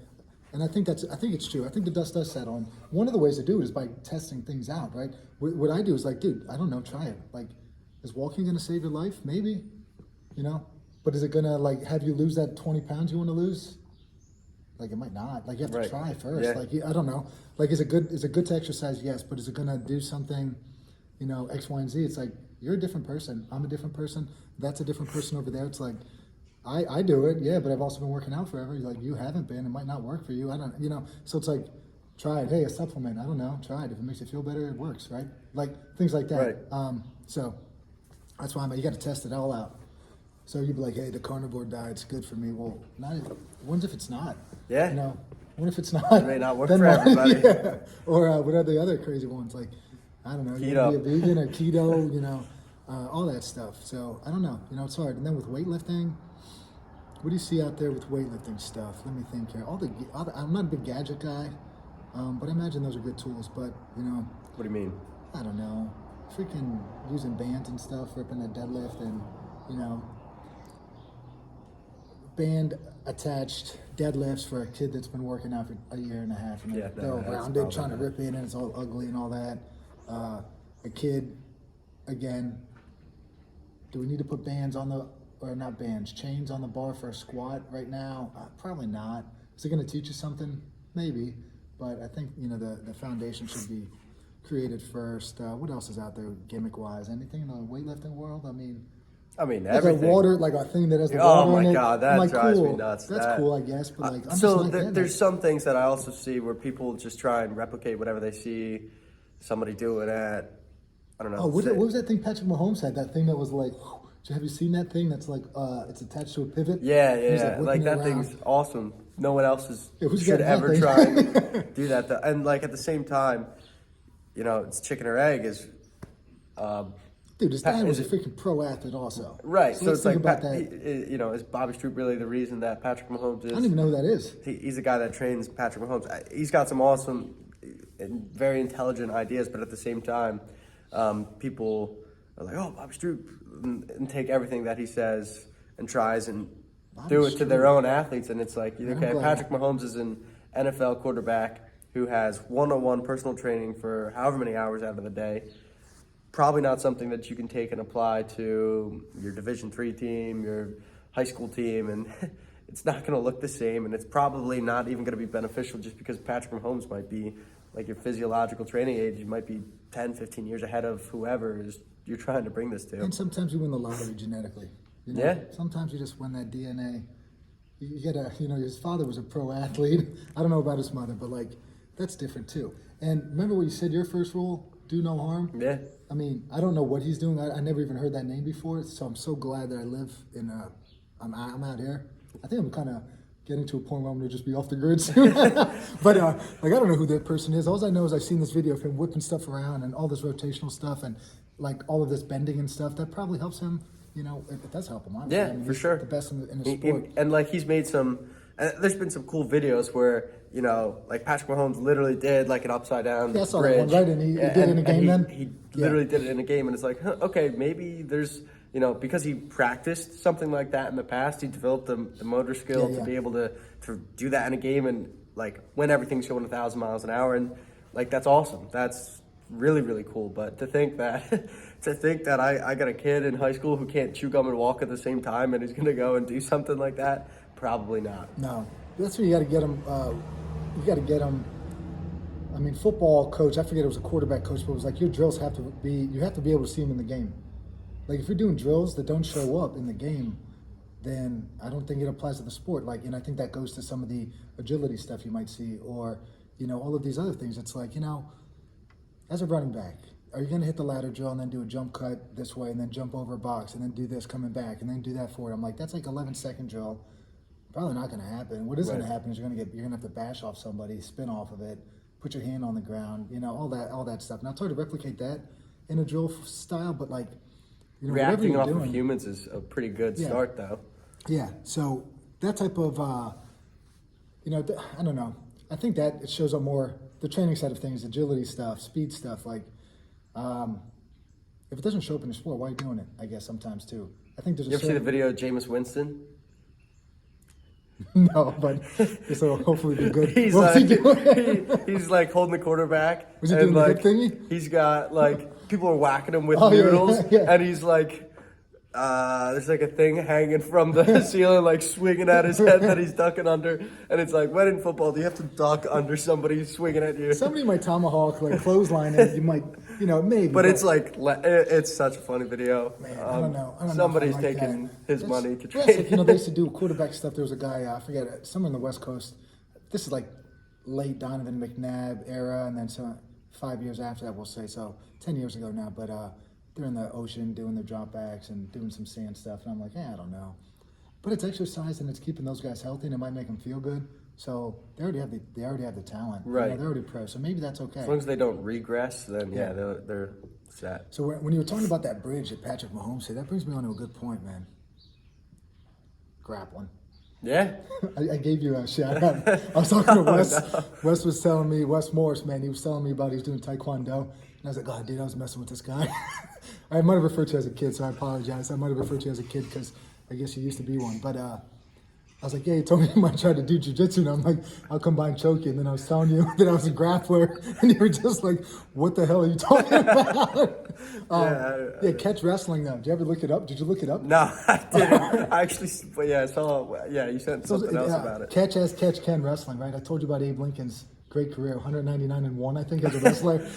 and I think it's true. I think the dust does settle, and one of the ways to do it is by testing things out, right? What I do is like, dude, I don't know, try it. Like, is walking going to save your life? Maybe, you know. But is it gonna like have you lose that 20 pounds you want to lose? Like it might not. Like you have to try first. Yeah. Like I don't know. Like is it good to exercise? Yes, but is it gonna do something? You know, X, Y, and Z. It's like you're a different person. I'm a different person. That's a different person over there. It's like I do it, yeah, but I've also been working out forever. Like you haven't been. It might not work for you. I don't. You know. So it's like try it. Hey, a supplement. I don't know. Try it. If it makes you feel better, it works, right? Like things like that. Right. So that's why you got to test it all out. So you'd be like, hey, the carnivore diet's good for me. Well, what if it's not? Yeah. You know, what if it's not? It may not work for everybody. Yeah. Or what are the other crazy ones? Like, I don't know, you want to be a vegan or keto, you know, all that stuff. So I don't know. You know, it's hard. And then with weightlifting, what do you see out there with weightlifting stuff? Let me think here. I'm not a big gadget guy, but I imagine those are good tools. But, you know. What do you mean? I don't know. Freaking using bands and stuff, ripping a deadlift and, you know, band attached deadlifts for a kid that's been working out for a year and a half, and they're rounded trying to rip it and it's all ugly and all that. A kid, again, do we need to put chains on the bar for a squat right now? Probably not. Is it going to teach you something? Maybe, but I think, you know, the foundation should be created first. What else is out there gimmick wise? Anything in the weightlifting world? I mean, everything. Like a thing that has the water water in it. Oh my God, that like, drives cool. me nuts. That's cool, I guess, but like, I'm so just not there's some things that I also see where people just try and replicate whatever they see somebody doing at, I don't know. Oh, what was that thing Patrick Mahomes had? That thing that was like, have you seen that thing that's like, it's attached to a pivot? Yeah. Like that thing's awesome. No one else should ever thing? try and do that. And like at the same time, you know, it's chicken or egg is. Dude, his dad was a freaking pro athlete also. Right. So it's like, that. Is Bobby Stroop really the reason that Patrick Mahomes is? I don't even know who that is. He's the guy that trains Patrick Mahomes. He's got some awesome and very intelligent ideas, but at the same time, people are like, oh, Bobby Stroop, and take everything that he says and tries and do it to their own athletes. And it's like, okay, Patrick Mahomes is an NFL quarterback who has one-on-one personal training for however many hours out of the day. Probably not something that you can take and apply to your Division III team, your high school team, and it's not going to look the same, and it's probably not even going to be beneficial just because Patrick Mahomes might be, like your physiological training age, you might be 10, 15 years ahead of whoever is you're trying to bring this to. And sometimes you win the lottery genetically. You know? Yeah. Sometimes you just win that DNA. You get his father was a pro athlete. I don't know about his mother, but like, that's different too. And remember what you said, your first rule? Do no harm. Yeah. I mean, I don't know what he's doing. I never even heard that name before. So I'm so glad that I live in I'm out here. I think I'm kind of getting to a point where I'm going to just be off the grid soon. But like, I don't know who that person is. All I know is I've seen this video of him whipping stuff around and all this rotational stuff and like all of this bending and stuff. That probably helps him. You know, it does help him. Honestly. Yeah, I mean, for sure. The best in the sport. And like he's made some And there's been some cool videos where, you know, like Patrick Mahomes literally did like an upside down Yeah, I saw bridge. that one, right? And he did it in a game then? He literally did it in a game, and it's like, huh, okay, maybe there's, you know, because he practiced something like that in the past, he developed the motor skill to be able to do that in a game, and like when everything's going 1,000 miles an hour, and like that's awesome. That's really, really cool. But to think that I got a kid in high school who can't chew gum and walk at the same time, and he's gonna go and do something like that, probably not. No, that's where you got to get him. You got to get him. I mean, football coach. I forget it was a quarterback coach, but it was like your drills have to be. You have to be able to see him in the game. Like if you're doing drills that don't show up in the game, then I don't think it applies to the sport. Like, and I think that goes to some of the agility stuff you might see, or you know, all of these other things. It's like, you know, as a running back, are you going to hit the ladder drill and then do a jump cut this way and then jump over a box and then do this coming back and then do that forward? I'm like, that's like 11-second drill. Probably not going to happen. What is going to happen is you're going to have to bash off somebody, spin off of it, put your hand on the ground, you know, all that stuff. Now it's hard to replicate that in a drill style, but like, you know, Reacting off doing, of humans is a pretty good start, though. Yeah. So that type of, you know, I don't know. I think that it shows up more the training side of things, agility stuff, speed stuff. Like, if it doesn't show up in your sport, why are you doing it? I guess sometimes too. I think there's. You ever see the video of Jameis Winston? No, but this will hopefully be good. He's What's like, he doing? he's like holding the quarterback. Was he and doing the like, hip thingy? He's got like people are whacking him with Oh, yeah, noodles, yeah. and he's like, there's like a thing hanging from the ceiling, like swinging at his head that he's ducking under, and it's like, when in football, do you have to duck under somebody swinging at you? Somebody might tomahawk, like clothesline, and you might, you know, maybe. But it's like, it's such a funny video. Man, I don't know. Somebody's if I like taking that. his That's- money to that's train. like, you know, they used to do quarterback stuff. There was a guy, I forget, somewhere in the West Coast. This is like late Donovan McNabb era, and then 5 years after that, we'll say. So 10 years ago now, but they're in the ocean doing their dropbacks and doing some sand stuff, and I'm like, I don't know. But it's exercise and it's keeping those guys healthy, and it might make them feel good. So they already have the talent. Right. You know, they're already pro, so maybe that's okay. As long as they don't regress, then they're set. So when you were talking about that bridge that Patrick Mahomes said, that brings me on to a good point, man. Grappling. Yeah. I gave you a shout out. I was talking to Wes. No. Wes was telling me, Wes Morris, man, he was telling me about he was doing Taekwondo. And I was like, oh, dude, I was messing with this guy. I might have referred to you as a kid, so I apologize. I might have referred to you as a kid because I guess you used to be one. But I was like, yeah, he told me he might try to do jiu-jitsu. And I'm like, I'll come by and choke you. And then I was telling you that I was a grappler. And you were just like, what the hell are you talking about? Catch wrestling, though. Did you ever look it up? Did you look it up? No, I didn't. I actually, but yeah, I saw, you sent something else about it. Catch as catch can wrestling, right? I told you about Abe Lincoln's great career, 199-1, I think, as a wrestler.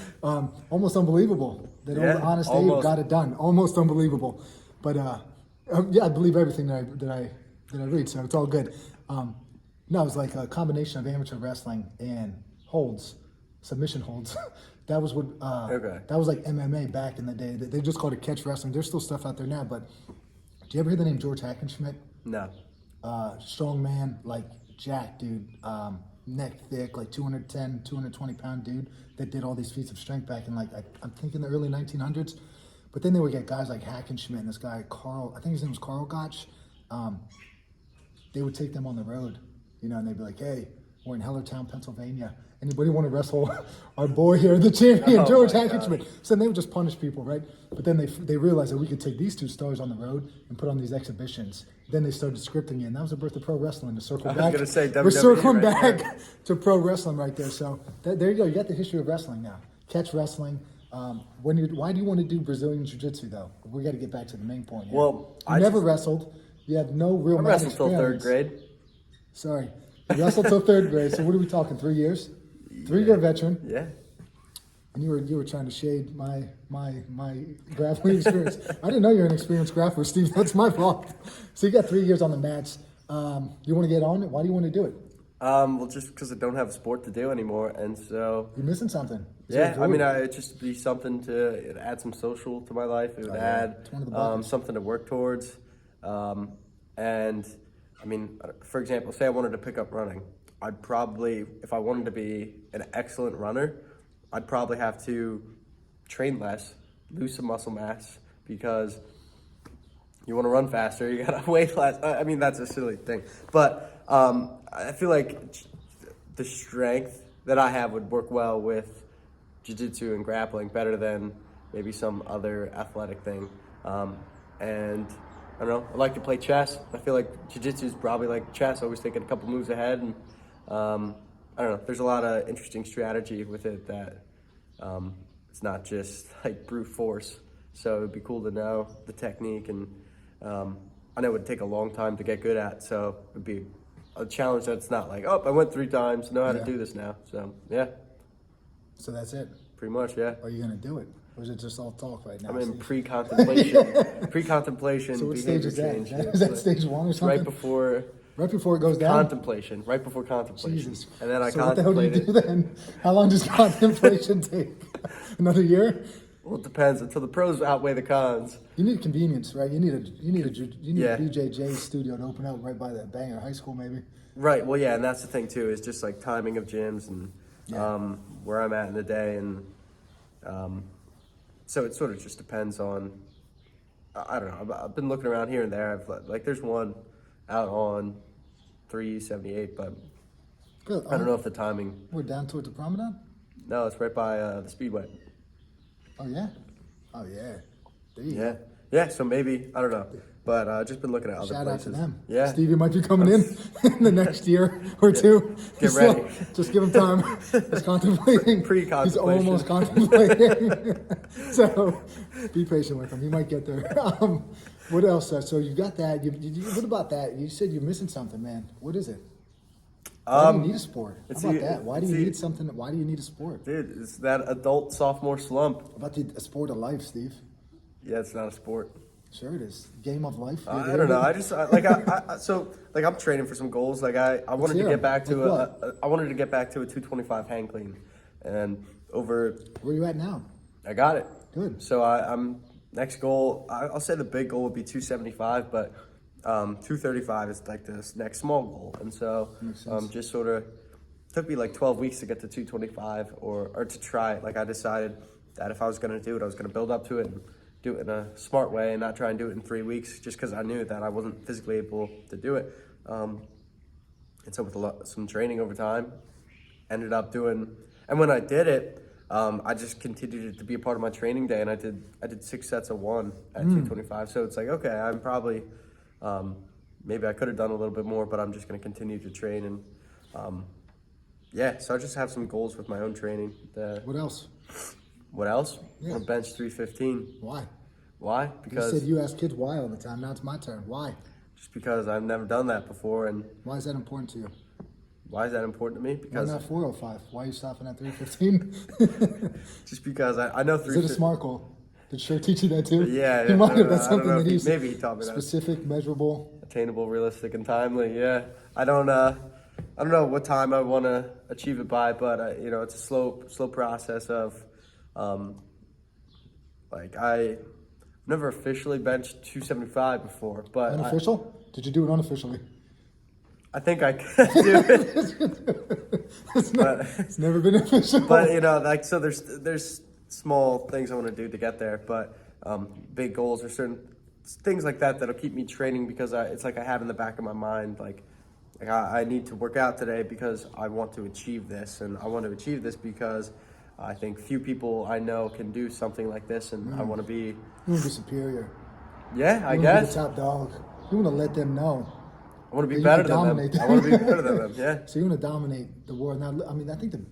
Almost unbelievable that old honest Abe got it done. Almost unbelievable. But I believe everything that I read, so it's all good. No, it was like a combination of amateur wrestling and submission holds. That was what. That was like MMA back in the day. They just called it catch wrestling. There's still stuff out there now, but do you ever hear the name George Hackenschmidt? No. Strong man, like jack dude, neck thick, like 210, 220-pound dude that did all these feats of strength back in like I'm thinking the early 1900s. But then they would get guys like Hackenschmidt and this guy Carl. I think his name was Carl Gotch. They would take them on the road, you know, and they'd be like, hey, we're in Hellertown, Pennsylvania. Anybody want to wrestle our boy here, the champion, George Hackenschmidt? So they would just punish people, right? But then they realized that we could take these two stars on the road and put on these exhibitions. Then they started scripting it, and that was the birth of pro wrestling. To circle back, I was going to say WWE. We're circling right back to pro wrestling right there. So there you go. You got the history of wrestling now. Catch wrestling. Why do you want to do Brazilian Jiu-Jitsu, though? We got to get back to the main point here. Well, you never wrestled. You have no real I wrestled till third grade. Sorry. You wrestled till third grade. So what are we talking, 3 years? 3-year veteran. Yeah. And you were trying to shade my grappling experience. I didn't know you were an experienced grappler, Steve. That's my fault. So you got 3 years on the mats. You want to get on it? Why do you want to do it? Well, just because I don't have a sport to do anymore, and so you're missing something. Yeah, I mean, it'd just be something to add some social to my life. It would add something to work towards, and I mean, for example, say I wanted to pick up running, I'd probably, if I wanted to be an excellent runner, I'd probably have to train less, lose some muscle mass, because you want to run faster, you gotta weigh less. I mean, that's a silly thing, but I feel like the strength that I have would work well with jiu-jitsu and grappling better than maybe some other athletic thing. And I don't know, I like to play chess. I feel like jiu-jitsu is probably like chess, always thinking a couple moves ahead. And I don't know, there's a lot of interesting strategy with it that it's not just like brute force. So it'd be cool to know the technique, and I know it would take a long time to get good at. So it'd be a challenge that's not like, oh, I went 3 times, know how to do this now. So yeah. So that's it. Pretty much, yeah. Are you gonna do it, or is it just all talk right now? I'm in Steve? pre-contemplation. Pre-contemplation. So what stage behavior is that? change. Is that stage 1 or something? Right before. Right before it goes down. Contemplation. Right before contemplation. Jesus. And then I so what the hell do you contemplated. do then? How long does contemplation take? Another year? Well, it depends. Until the pros outweigh the cons. You need convenience, right? You need a Yeah. BJJ studio to open up right by that Banger High School, maybe. Right. Well, yeah, and that's the thing too. Is just like timing of gyms and Yeah. where I'm at in the day, and so it sort of just depends on. I don't know. I've been looking around here and there. Like there's one out on 378, but Good. I don't know if the timing. We're down towards the promenade. No, it's right by the Speedway. Oh yeah. Oh yeah. There you Yeah. Yeah, so maybe, I don't know. But just been looking at other Shout out places. to them. Yeah. Stevie might be coming in the next year or two. Get So, ready. just give him time. He's contemplating. Pre-contemplation. He's almost contemplating. So be patient with him. He might get there. What else? So you got that. What about that? You said you're missing something, man. What is it? Why do you need a sport? How about that? Why do you need something? Why do you need a sport? Dude, it's that adult sophomore slump. About a sport of life, Steve. Yeah, it's not a sport. Sure it is. Game of life. I don't know. I'm training for some goals. Like I wanted to get back to I wanted to get back to a 225 hang clean, and over. Where are you at now? I got it. Good. So I'm next goal. I'll say the big goal would be 275, but 235 is like this next small goal, and so just sort of took me like 12 weeks to get to 225 or to try it. Like I decided that if I was going to do it, I was going to build up to it and do it in a smart way and not try and do it in 3 weeks, just because I knew that I wasn't physically able to do it. And so with some training over time, ended up doing. And when I did it, I just continued it to be a part of my training day, and I did 6 sets of 1 at 225. So it's like, okay, I'm probably maybe I could have done a little bit more, but I'm just going to continue to train. And so I just have some goals with my own training. What else? What else? Yeah. I'll bench 315. Why? Why? You Because said you ask kids why all the time. Now it's my turn. Why? just because I've never done that before. And Why is that important to you? why is that important to me? Why Because not 405? Why are you stopping at 315? just because I know Is it a 315. SMART goal? Did Sher teach you that too? Yeah, He might I have. don't That's know something if that he's maybe he taught me that. specific, measurable. Attainable, realistic, and timely. Yeah, I don't know what time I want to achieve it by, but it's a slow process of, like I never officially benched 275 before, but Unofficial? Did you do it unofficially? I think I could do it. It's never been official. But so there's small things I want to do to get there, but big goals or certain things like that that'll keep me training, because it's like I have in the back of my mind like I need to work out today because I want to achieve this, and I want to achieve this because I think few people I know can do something like this, and I want to be. You want to be superior. Yeah, I You want to be guess. the top dog. You want to let them know. I want to be you better can than them. dominate them. I want to be better than them. Yeah. So you want to dominate the world. Now, I mean, I think the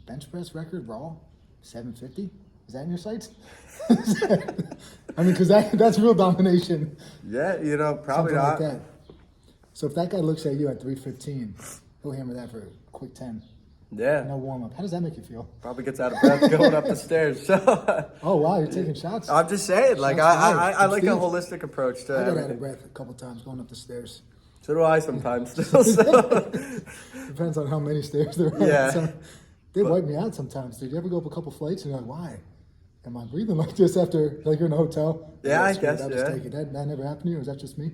bench press record, raw, 750. Is that in your sights? I mean, because that's real domination. Yeah, probably Something not. like that. So if that guy looks at you at 315, he'll hammer that for a quick 10. Yeah. No warm up. How does that make you feel? Probably gets out of breath going up the stairs. So Oh wow, you're taking shots. I'm just saying, like Shots I fired. like a Steve. holistic approach to I got out everything. of breath a couple times going up the stairs. So do I sometimes still. So. Depends on how many stairs there are. Yeah. So, they wipe me out sometimes. Did you ever go up a couple flights and you're like, why? Am I breathing like this after, like you're in a hotel? Yeah, I screw it, guess, I'll just yeah. take it. That never happened to you, or is that just me?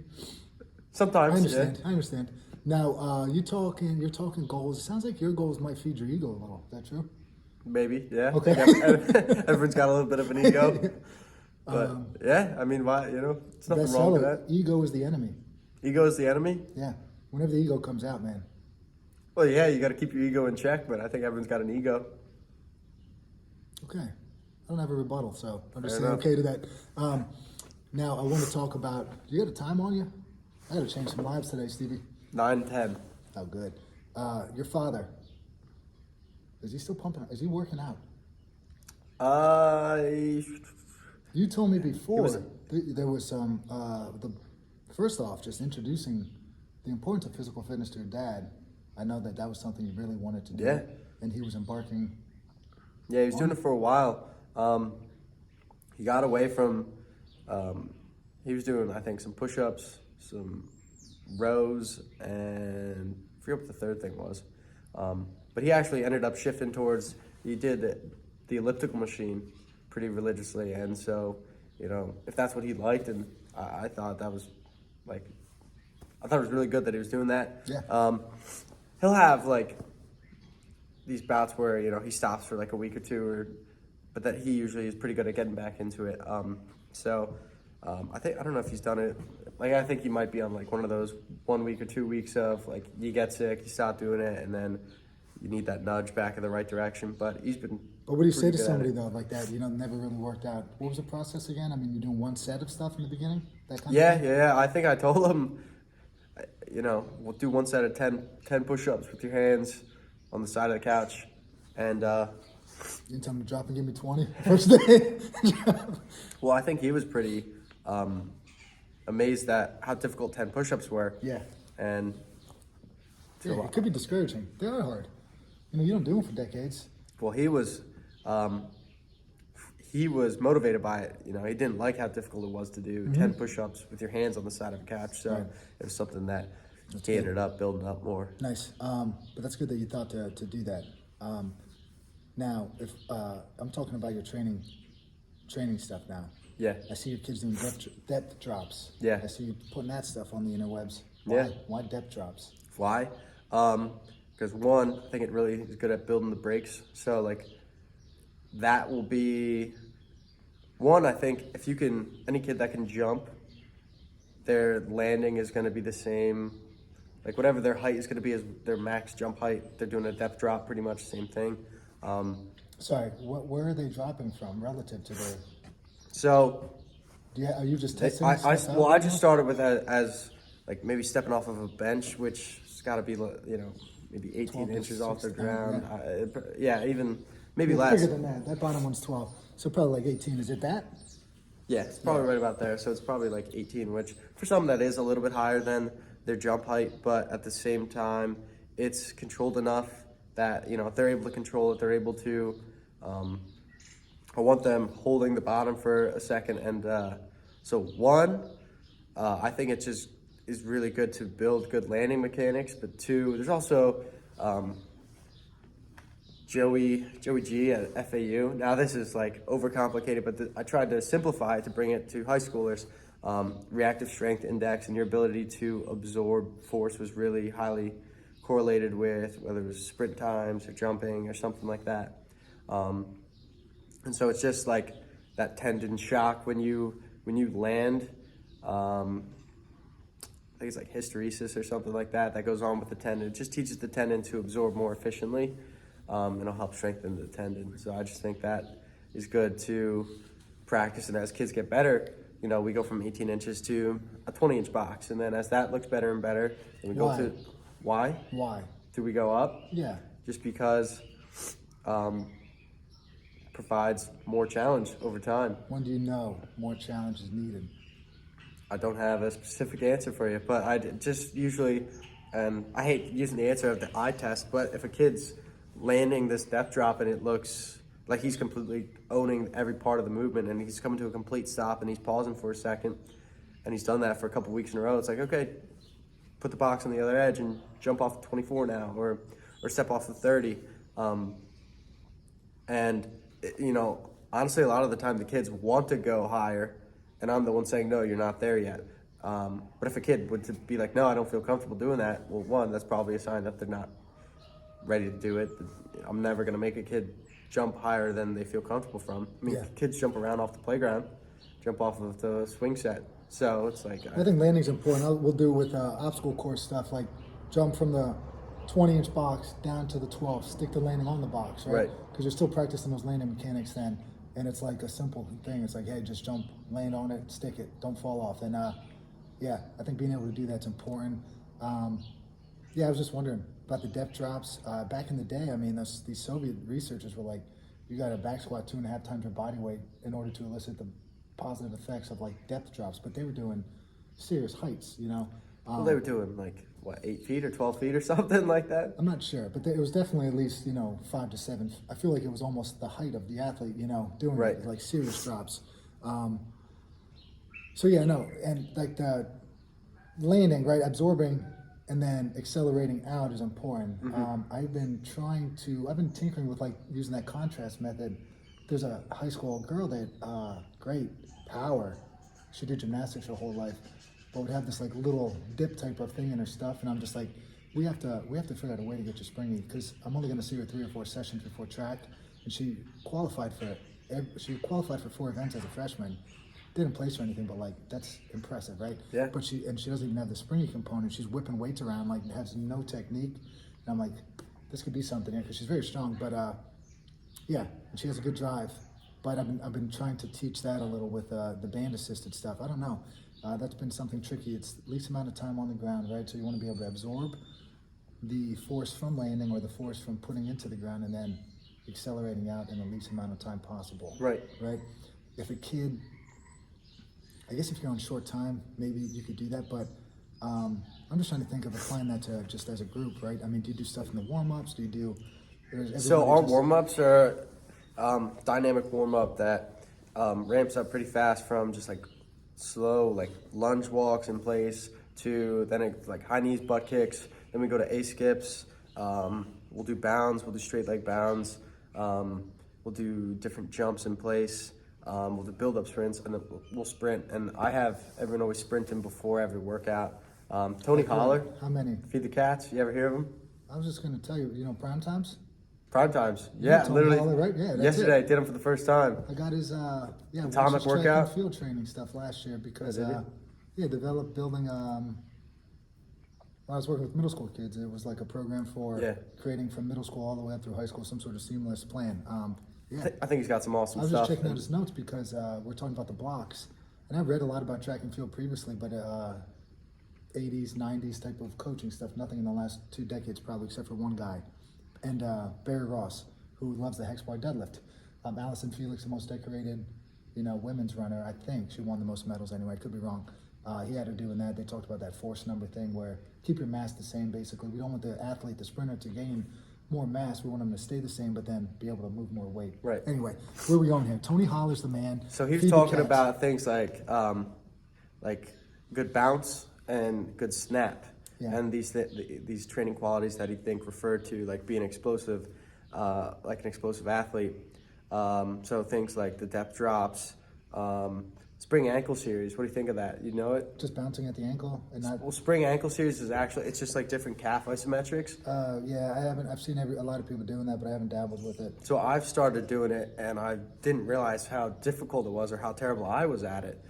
Sometimes. I understand. Yeah. I understand. Now, you're talking goals. It sounds like your goals might feed your ego a little. Is that true? Maybe. Yeah. Okay. Everyone's got a little bit of an ego. But yeah, I mean, why? It's nothing wrong with Bestseller, that. ego is the enemy. Ego is the enemy. Yeah. whenever the ego comes out, man. Well, yeah, you got to keep your ego in check, but I think everyone's got an ego. Okay. I don't have a rebuttal, so I'm just Fair saying enough. okay to that. Now, I want to talk about, do you got a time on you? I got to change some lives today, Stevie. 9-10. Oh, good. Your father, is he still pumping? Is he working out? You told me before there was some, first off, just introducing the importance of physical fitness to your dad. I know that was something you really wanted to do. Yeah. And he was embarking. Yeah, he was doing it for a while. He got away from, he was doing, I think, some push-ups, some rows, and I forget what the third thing was. But he actually ended up shifting towards, he did the elliptical machine pretty religiously. And so, you know, if that's what he liked, and I thought that was like, I thought it was really good that he was doing that. Yeah. He'll have like these bouts where, you know, he stops for like a week or two, but that he usually is pretty good at getting back into it. I don't know if he's done it. Like, I think he might be on like one of those 1 week or 2 weeks of like, you get sick, you stop doing it, and then you need that nudge back in the right direction. But he's been. But what do you say pretty to good at somebody it. though, like that, never really worked out? What was the process again? I mean, you're doing one set of stuff in the beginning? That kind of thing? Yeah. I think I told him, you know, we'll do one set of 10 push-ups with your hands on the side of the couch. And, You didn't tell him to drop and give me 20 first day? well, I think he was pretty amazed at how difficult 10 push-ups were. Yeah. And Yeah, it could be discouraging. They are hard. You don't do them for decades. well, he was motivated by it. You know, he didn't like how difficult it was to do 10 push-ups with your hands on the side of a couch. So Right. it was something that he ended up building up more. Nice. But that's good that you thought to do that. Now, if I'm talking about your training stuff now. Yeah. I see your kids doing depth drops. Yeah. I see you putting that stuff on the interwebs. Why? Yeah. Why depth drops? Why? Because one, I think it really is good at building the brakes. So like that will be one. I think if you can, any kid that can jump, their landing is going to be the same. Like whatever their height is going to be is their max jump height. They're doing a depth drop, pretty much the same thing. Sorry, where are they dropping from relative to their? So Are you just testing? I this stuff out well, I right just now? started with as like maybe stepping off of a bench, which has got to be, you know, maybe 18 12 to inches off the 16, ground. yeah. Even maybe It's less. bigger than that. That bottom one's 12, so probably like 18. Is it that? Yeah, it's probably right about there. So it's probably like 18, which for some that is a little bit higher than their jump height, but at the same time, it's controlled enough that, you know, if they're able to control it, they're able to. I want them holding the bottom for a second, and so one, I think it just is really good to build good landing mechanics. But two, there's also Joey G at FAU. Now this is like overcomplicated, but I tried to simplify it to bring it to high schoolers. Reactive strength index and your ability to absorb force was really highly correlated with whether it was sprint times or jumping or something like that. And so it's just like that tendon shock when you land. I think it's like hysteresis or something like that goes on with the tendon. It just teaches the tendon to absorb more efficiently, and it'll help strengthen the tendon. So I just think that is good to practice. And as kids get better, you know, we go from 18 inches to a 20-inch box. And then as that looks better and better, then we go to, why? Why? Do we go up? Yeah. Just because provides more challenge over time. When do you know more challenge is needed? I don't have a specific answer for you, but I just usually, and I hate using the answer of the eye test, but if a kid's landing this depth drop and it looks like he's completely owning every part of the movement and he's coming to a complete stop and he's pausing for a second and he's done that for a couple weeks in a row, it's like, okay, put the box on the other edge and jump off the 24 now or step off the 30. You know, honestly, a lot of the time the kids want to go higher, and I'm the one saying, no, you're not there yet. But if a kid would be like, no, I don't feel comfortable doing that, well, one, that's probably a sign that they're not ready to do it. I'm never going to make a kid jump higher than they feel comfortable from. I mean, Yeah. kids jump around off the playground, jump off of the swing set. So it's like, I think landing's important. We'll do with obstacle course stuff, like jump from the 20-inch box down to the 12, stick the landing on the box, right? Right. Because you're still practicing those landing mechanics then, and it's like a simple thing. It's like, hey, just jump, land on it, stick it, don't fall off. And yeah, I think being able to do that's important. Yeah, I was just wondering about the depth drops. Back in the day, I mean, these Soviet researchers were like, you got to back squat 2.5 times your body weight in order to elicit the positive effects of like depth drops, but they were doing serious heights, you know. well, they were doing like, what, 8 feet or 12 feet or something like that? I'm not sure, but it was definitely at least, 5 to 7. I feel like it was almost the height of the athlete, doing Right. like serious drops. So yeah, no, and like the landing, right, absorbing and then accelerating out is important. I've been tinkering with like using that contrast method. There's a high school girl that, great power. She did gymnastics her whole life, but would have this like little dip type of thing in her stuff. And I'm just like, we have to figure out a way to get you springy, because I'm only going to see her 3 or 4 sessions before track. And she qualified for 4 events as a freshman. Didn't place or anything, but like that's impressive, right? Yeah. But she doesn't even have the springy component. She's whipping weights around, like has no technique. And I'm like, this could be something here, because she's very strong. But yeah, and she has a good drive. But I've been trying to teach that a little with the band assisted stuff. I don't know. That's been something tricky. It's the least amount of time on the ground, right? So you want to be able to absorb the force from landing or the force from putting into the ground, and then accelerating out in the least amount of time possible. Right. Right. If a kid, I guess if you're on short time, maybe you could do that, but I'm just trying to think of applying that to just as a group, right? I mean, do you do stuff in the warm-ups? Do you do... So our warm-ups are dynamic warm-up that ramps up pretty fast from just like slow, like lunge walks in place to then it's like high knees, butt kicks. Then we go to A-skips. We'll do bounds. We'll do straight leg bounds. We'll do different jumps in place. We'll do build-up sprints, and then we'll sprint. And I have everyone always sprinting before every workout. Tony Holler. How many? Feed the Cats. You ever hear of him? I was just going to tell you, prime times? Prime times. Yeah, Tony literally. Holler, right? Yeah, that's yesterday, it. I did him for the first time. I got his Atomic track and workout? field training stuff last year because did building when I was working with middle school kids, it was like a program for creating from middle school all the way up through high school some sort of seamless plan. Yeah. I think he's got some awesome I was stuff. just checking out his notes because we're talking about the blocks, and I've read a lot about track and field previously, but 80s, 90s type of coaching stuff, nothing in the last 2 decades probably, except for one guy, and Barry Ross, who loves the hex bar deadlift. Allison Felix, the most decorated, women's runner, I think she won the most medals anyway. I could be wrong. He had her doing that. They talked about that force number thing where keep your mass the same. Basically, we don't want the athlete, the sprinter, to gain more mass. We want them to stay the same, but then be able to move more weight. Right. Anyway, where are we going here? Tony Holler's the man. So he was Feed the talking cats. about things like good bounce and good snap, and these training qualities that he think refer to like being explosive, like an explosive athlete. So things like the depth drops, spring ankle series. What do you think of that? You know it? Just bouncing at the ankle and not. Well, spring ankle series is actually, it's just like different calf isometrics. Yeah, I haven't. I've seen a lot of people doing that, but I haven't dabbled with it. So I've started doing it, and I didn't realize how difficult it was or how terrible I was at it.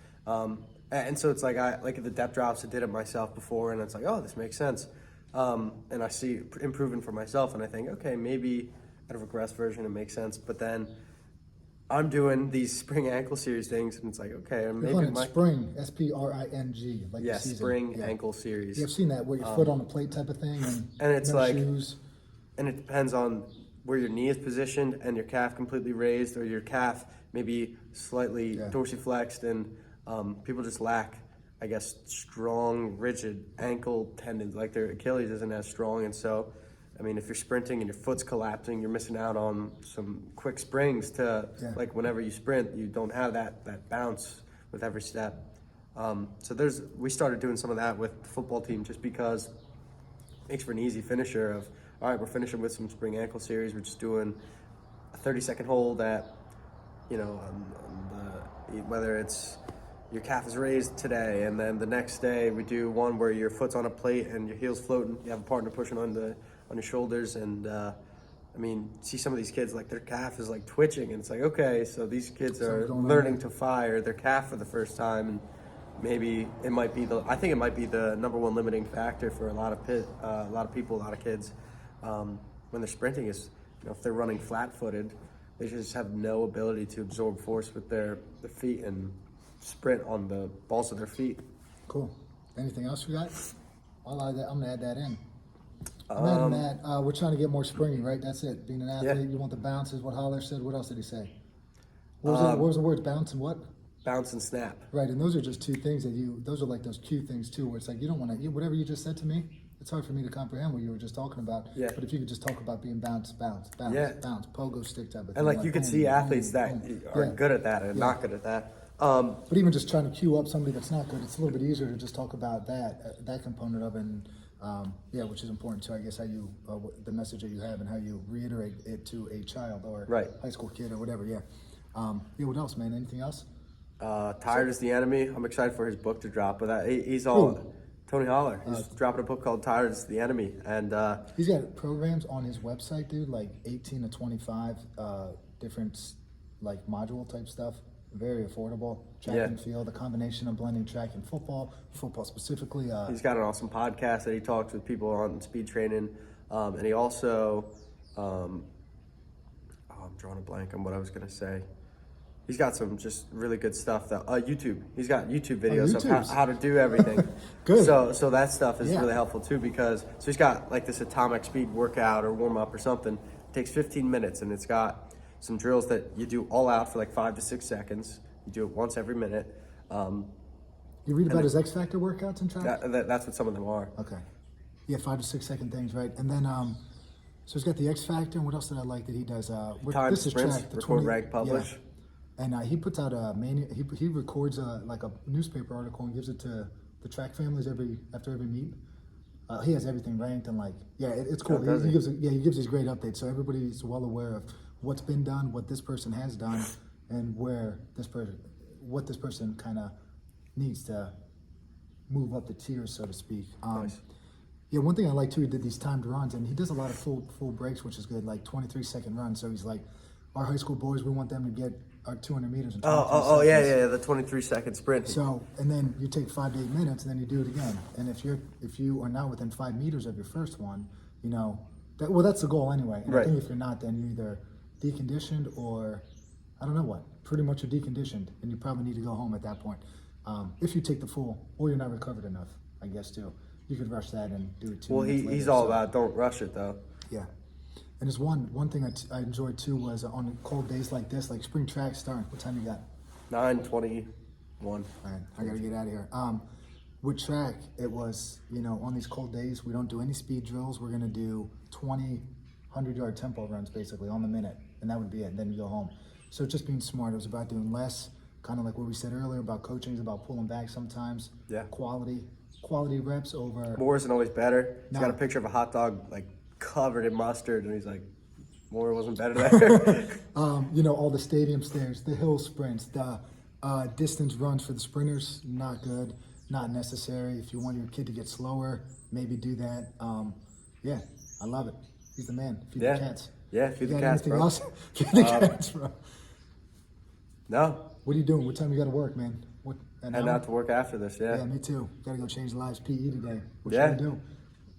And so it's like at the depth drops, I did it myself before, and it's like, oh, this makes sense. And I see improving for myself, and I think, okay, maybe at a regressed version it makes sense. But then I'm doing these spring ankle series things, and it's like, okay, maybe You're calling it spring, S-P-R-I-N-G, like the season. spring ankle series. Yeah, I've seen that, where your foot on the plate type of thing, and it's no like, shoes. and it depends on where your knee is positioned and your calf completely raised, or your calf maybe slightly dorsiflexed, and people just lack, I guess, strong, rigid ankle tendons. Like their Achilles isn't as strong, and so, I mean, if you're sprinting and your foot's collapsing, you're missing out on some quick springs to, like whenever you sprint, you don't have that bounce with every step. So we started doing some of that with the football team just because it makes for an easy finisher of, all right, we're finishing with some spring ankle series. We're just doing a 30-second hold at, whether it's your calf is raised today, and then the next day we do one where your foot's on a plate and your heel's floating. You have a partner pushing on your shoulders, and see some of these kids, like their calf is like twitching, and it's like, okay, so these kids are learning to fire their calf for the first time, and maybe it might be I think it might be the number one limiting factor for a lot of people, a lot of kids, when they're sprinting is, if they're running flat-footed, they just have no ability to absorb force with their feet and sprint on the balls of their feet. Cool. Anything else we got? I'm gonna add that in. Adding that, we're trying to get more springy, right? That's it. Being an athlete, you want the bounce is what Holler said. What else did he say? What was the words? Bounce and what? Bounce and snap. Right, and those are just two things those are like those cue things too, where it's like you don't want to, whatever you just said to me, it's hard for me to comprehend what you were just talking about. Yeah. But if you could just talk about being bounce, bounce, pogo stick type of thing. And like you could see athletes that are good at that and not good at that. But even just trying to cue up somebody that's not good, it's a little bit easier to just talk about that component of it, and which is important too. I guess how you the message that you have and how you reiterate it to a child or high school kid or whatever. What else, man? Anything else? Tired is the Enemy. I'm excited for his book to drop. But he's all Tony Holler. He's dropping a book called Tired is the Enemy, and he's got programs on his website, dude. Like 18 to 25 different like module type stuff. Very affordable. Track and field, the combination of blending track and football specifically. He's got an awesome podcast that he talks with people on speed training, and he also, I'm drawing a blank on what I was gonna say. He's got some just really good stuff. YouTube. He's got YouTube videos of how to do everything. Good. So that stuff is really helpful too, because he's got like this atomic speed workout or warm up or something. It takes 15 minutes, and it's got some drills that you do all out for like 5 to 6 seconds. You do it once every minute. You read about his X Factor workouts and track? That's what some of them are. Okay. Yeah, 5 to 6 second things, right? And then, so he's got the X Factor, and what else did I like that he does? Time sprints, record, rank, publish. Yeah. And he puts out he records like a newspaper article and gives it to the track families after every meet. He has everything ranked and it's cool. He gives these great updates, so everybody's well aware of what's been done, what this person has done, and what this person kind of needs to move up the tiers, so to speak. Nice. Yeah, one thing I like too, he did these timed runs, and he does a lot of full breaks, which is good, like 23-second runs. So he's like, our high school boys, we want them to get our 200 meters in 23 seconds. The 23-second sprint. So, and then you take 5 to 8 minutes, and then you do it again. And if you are not within 5 meters of your first one, that's the goal anyway. And I think if you're not, then you're either deconditioned or I don't know what. Pretty much you're deconditioned, and you probably need to go home at that point. If you take the full, or you're not recovered enough, I guess too. You could rush that and do it 2 minutes later. He's all about don't rush it though. Yeah. And there's one thing I enjoyed too was on cold days like this, like spring track starting. What time you got? 9:21. All right, I gotta get out of here. With track, it was, on these cold days, we don't do any speed drills. We're gonna do 20 100-yard tempo runs basically on the minute, and that would be it. Then you go home. So just being smart. It was about doing less, kind of like what we said earlier about coaching is about pulling back sometimes. Yeah. Quality reps over. More isn't always better. He's got a picture of a hot dog like covered in mustard, and he's like, more wasn't better there. All the stadium stairs, the hill sprints, the distance runs for the sprinters, not good, not necessary. If you want your kid to get slower, maybe do that. I love it. He's the man. Feed the cats. Yeah, feed the cats, anything bro. Else? Feed the cats, bro. No. What are you doing? What time you got to work, man? Heading out to work after this, Yeah, me too. Got to go change lives. PE today. What Yeah. should we do?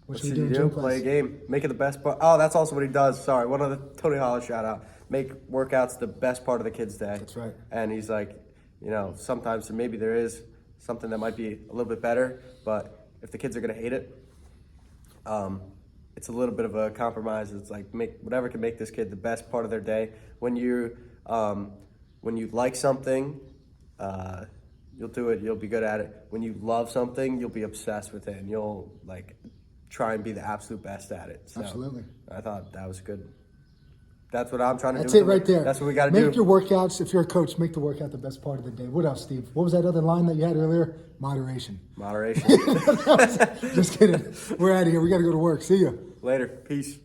What should we do? Play a game. Make it the best part. Oh, that's also what he does. Sorry, one other Tony Holler shout out. Make workouts the best part of the kid's day. That's right. And he's like, sometimes maybe there is something that might be a little bit better, but if the kids are going to hate it, it's a little bit of a compromise. It's like make whatever can make this kid the best part of their day. When you like something, you'll do it. You'll be good at it. When you love something, you'll be obsessed with it, and you'll try and be the absolute best at it. So Absolutely. I thought that was good. That's what I'm trying to do. That's it right there. That's what we got to do. Make your workouts, if you're a coach, make the workout the best part of the day. What else, Steve? What was that other line that you had earlier? Moderation. Moderation. Just kidding. We're out of here. We got to go to work. See ya. Later. Peace.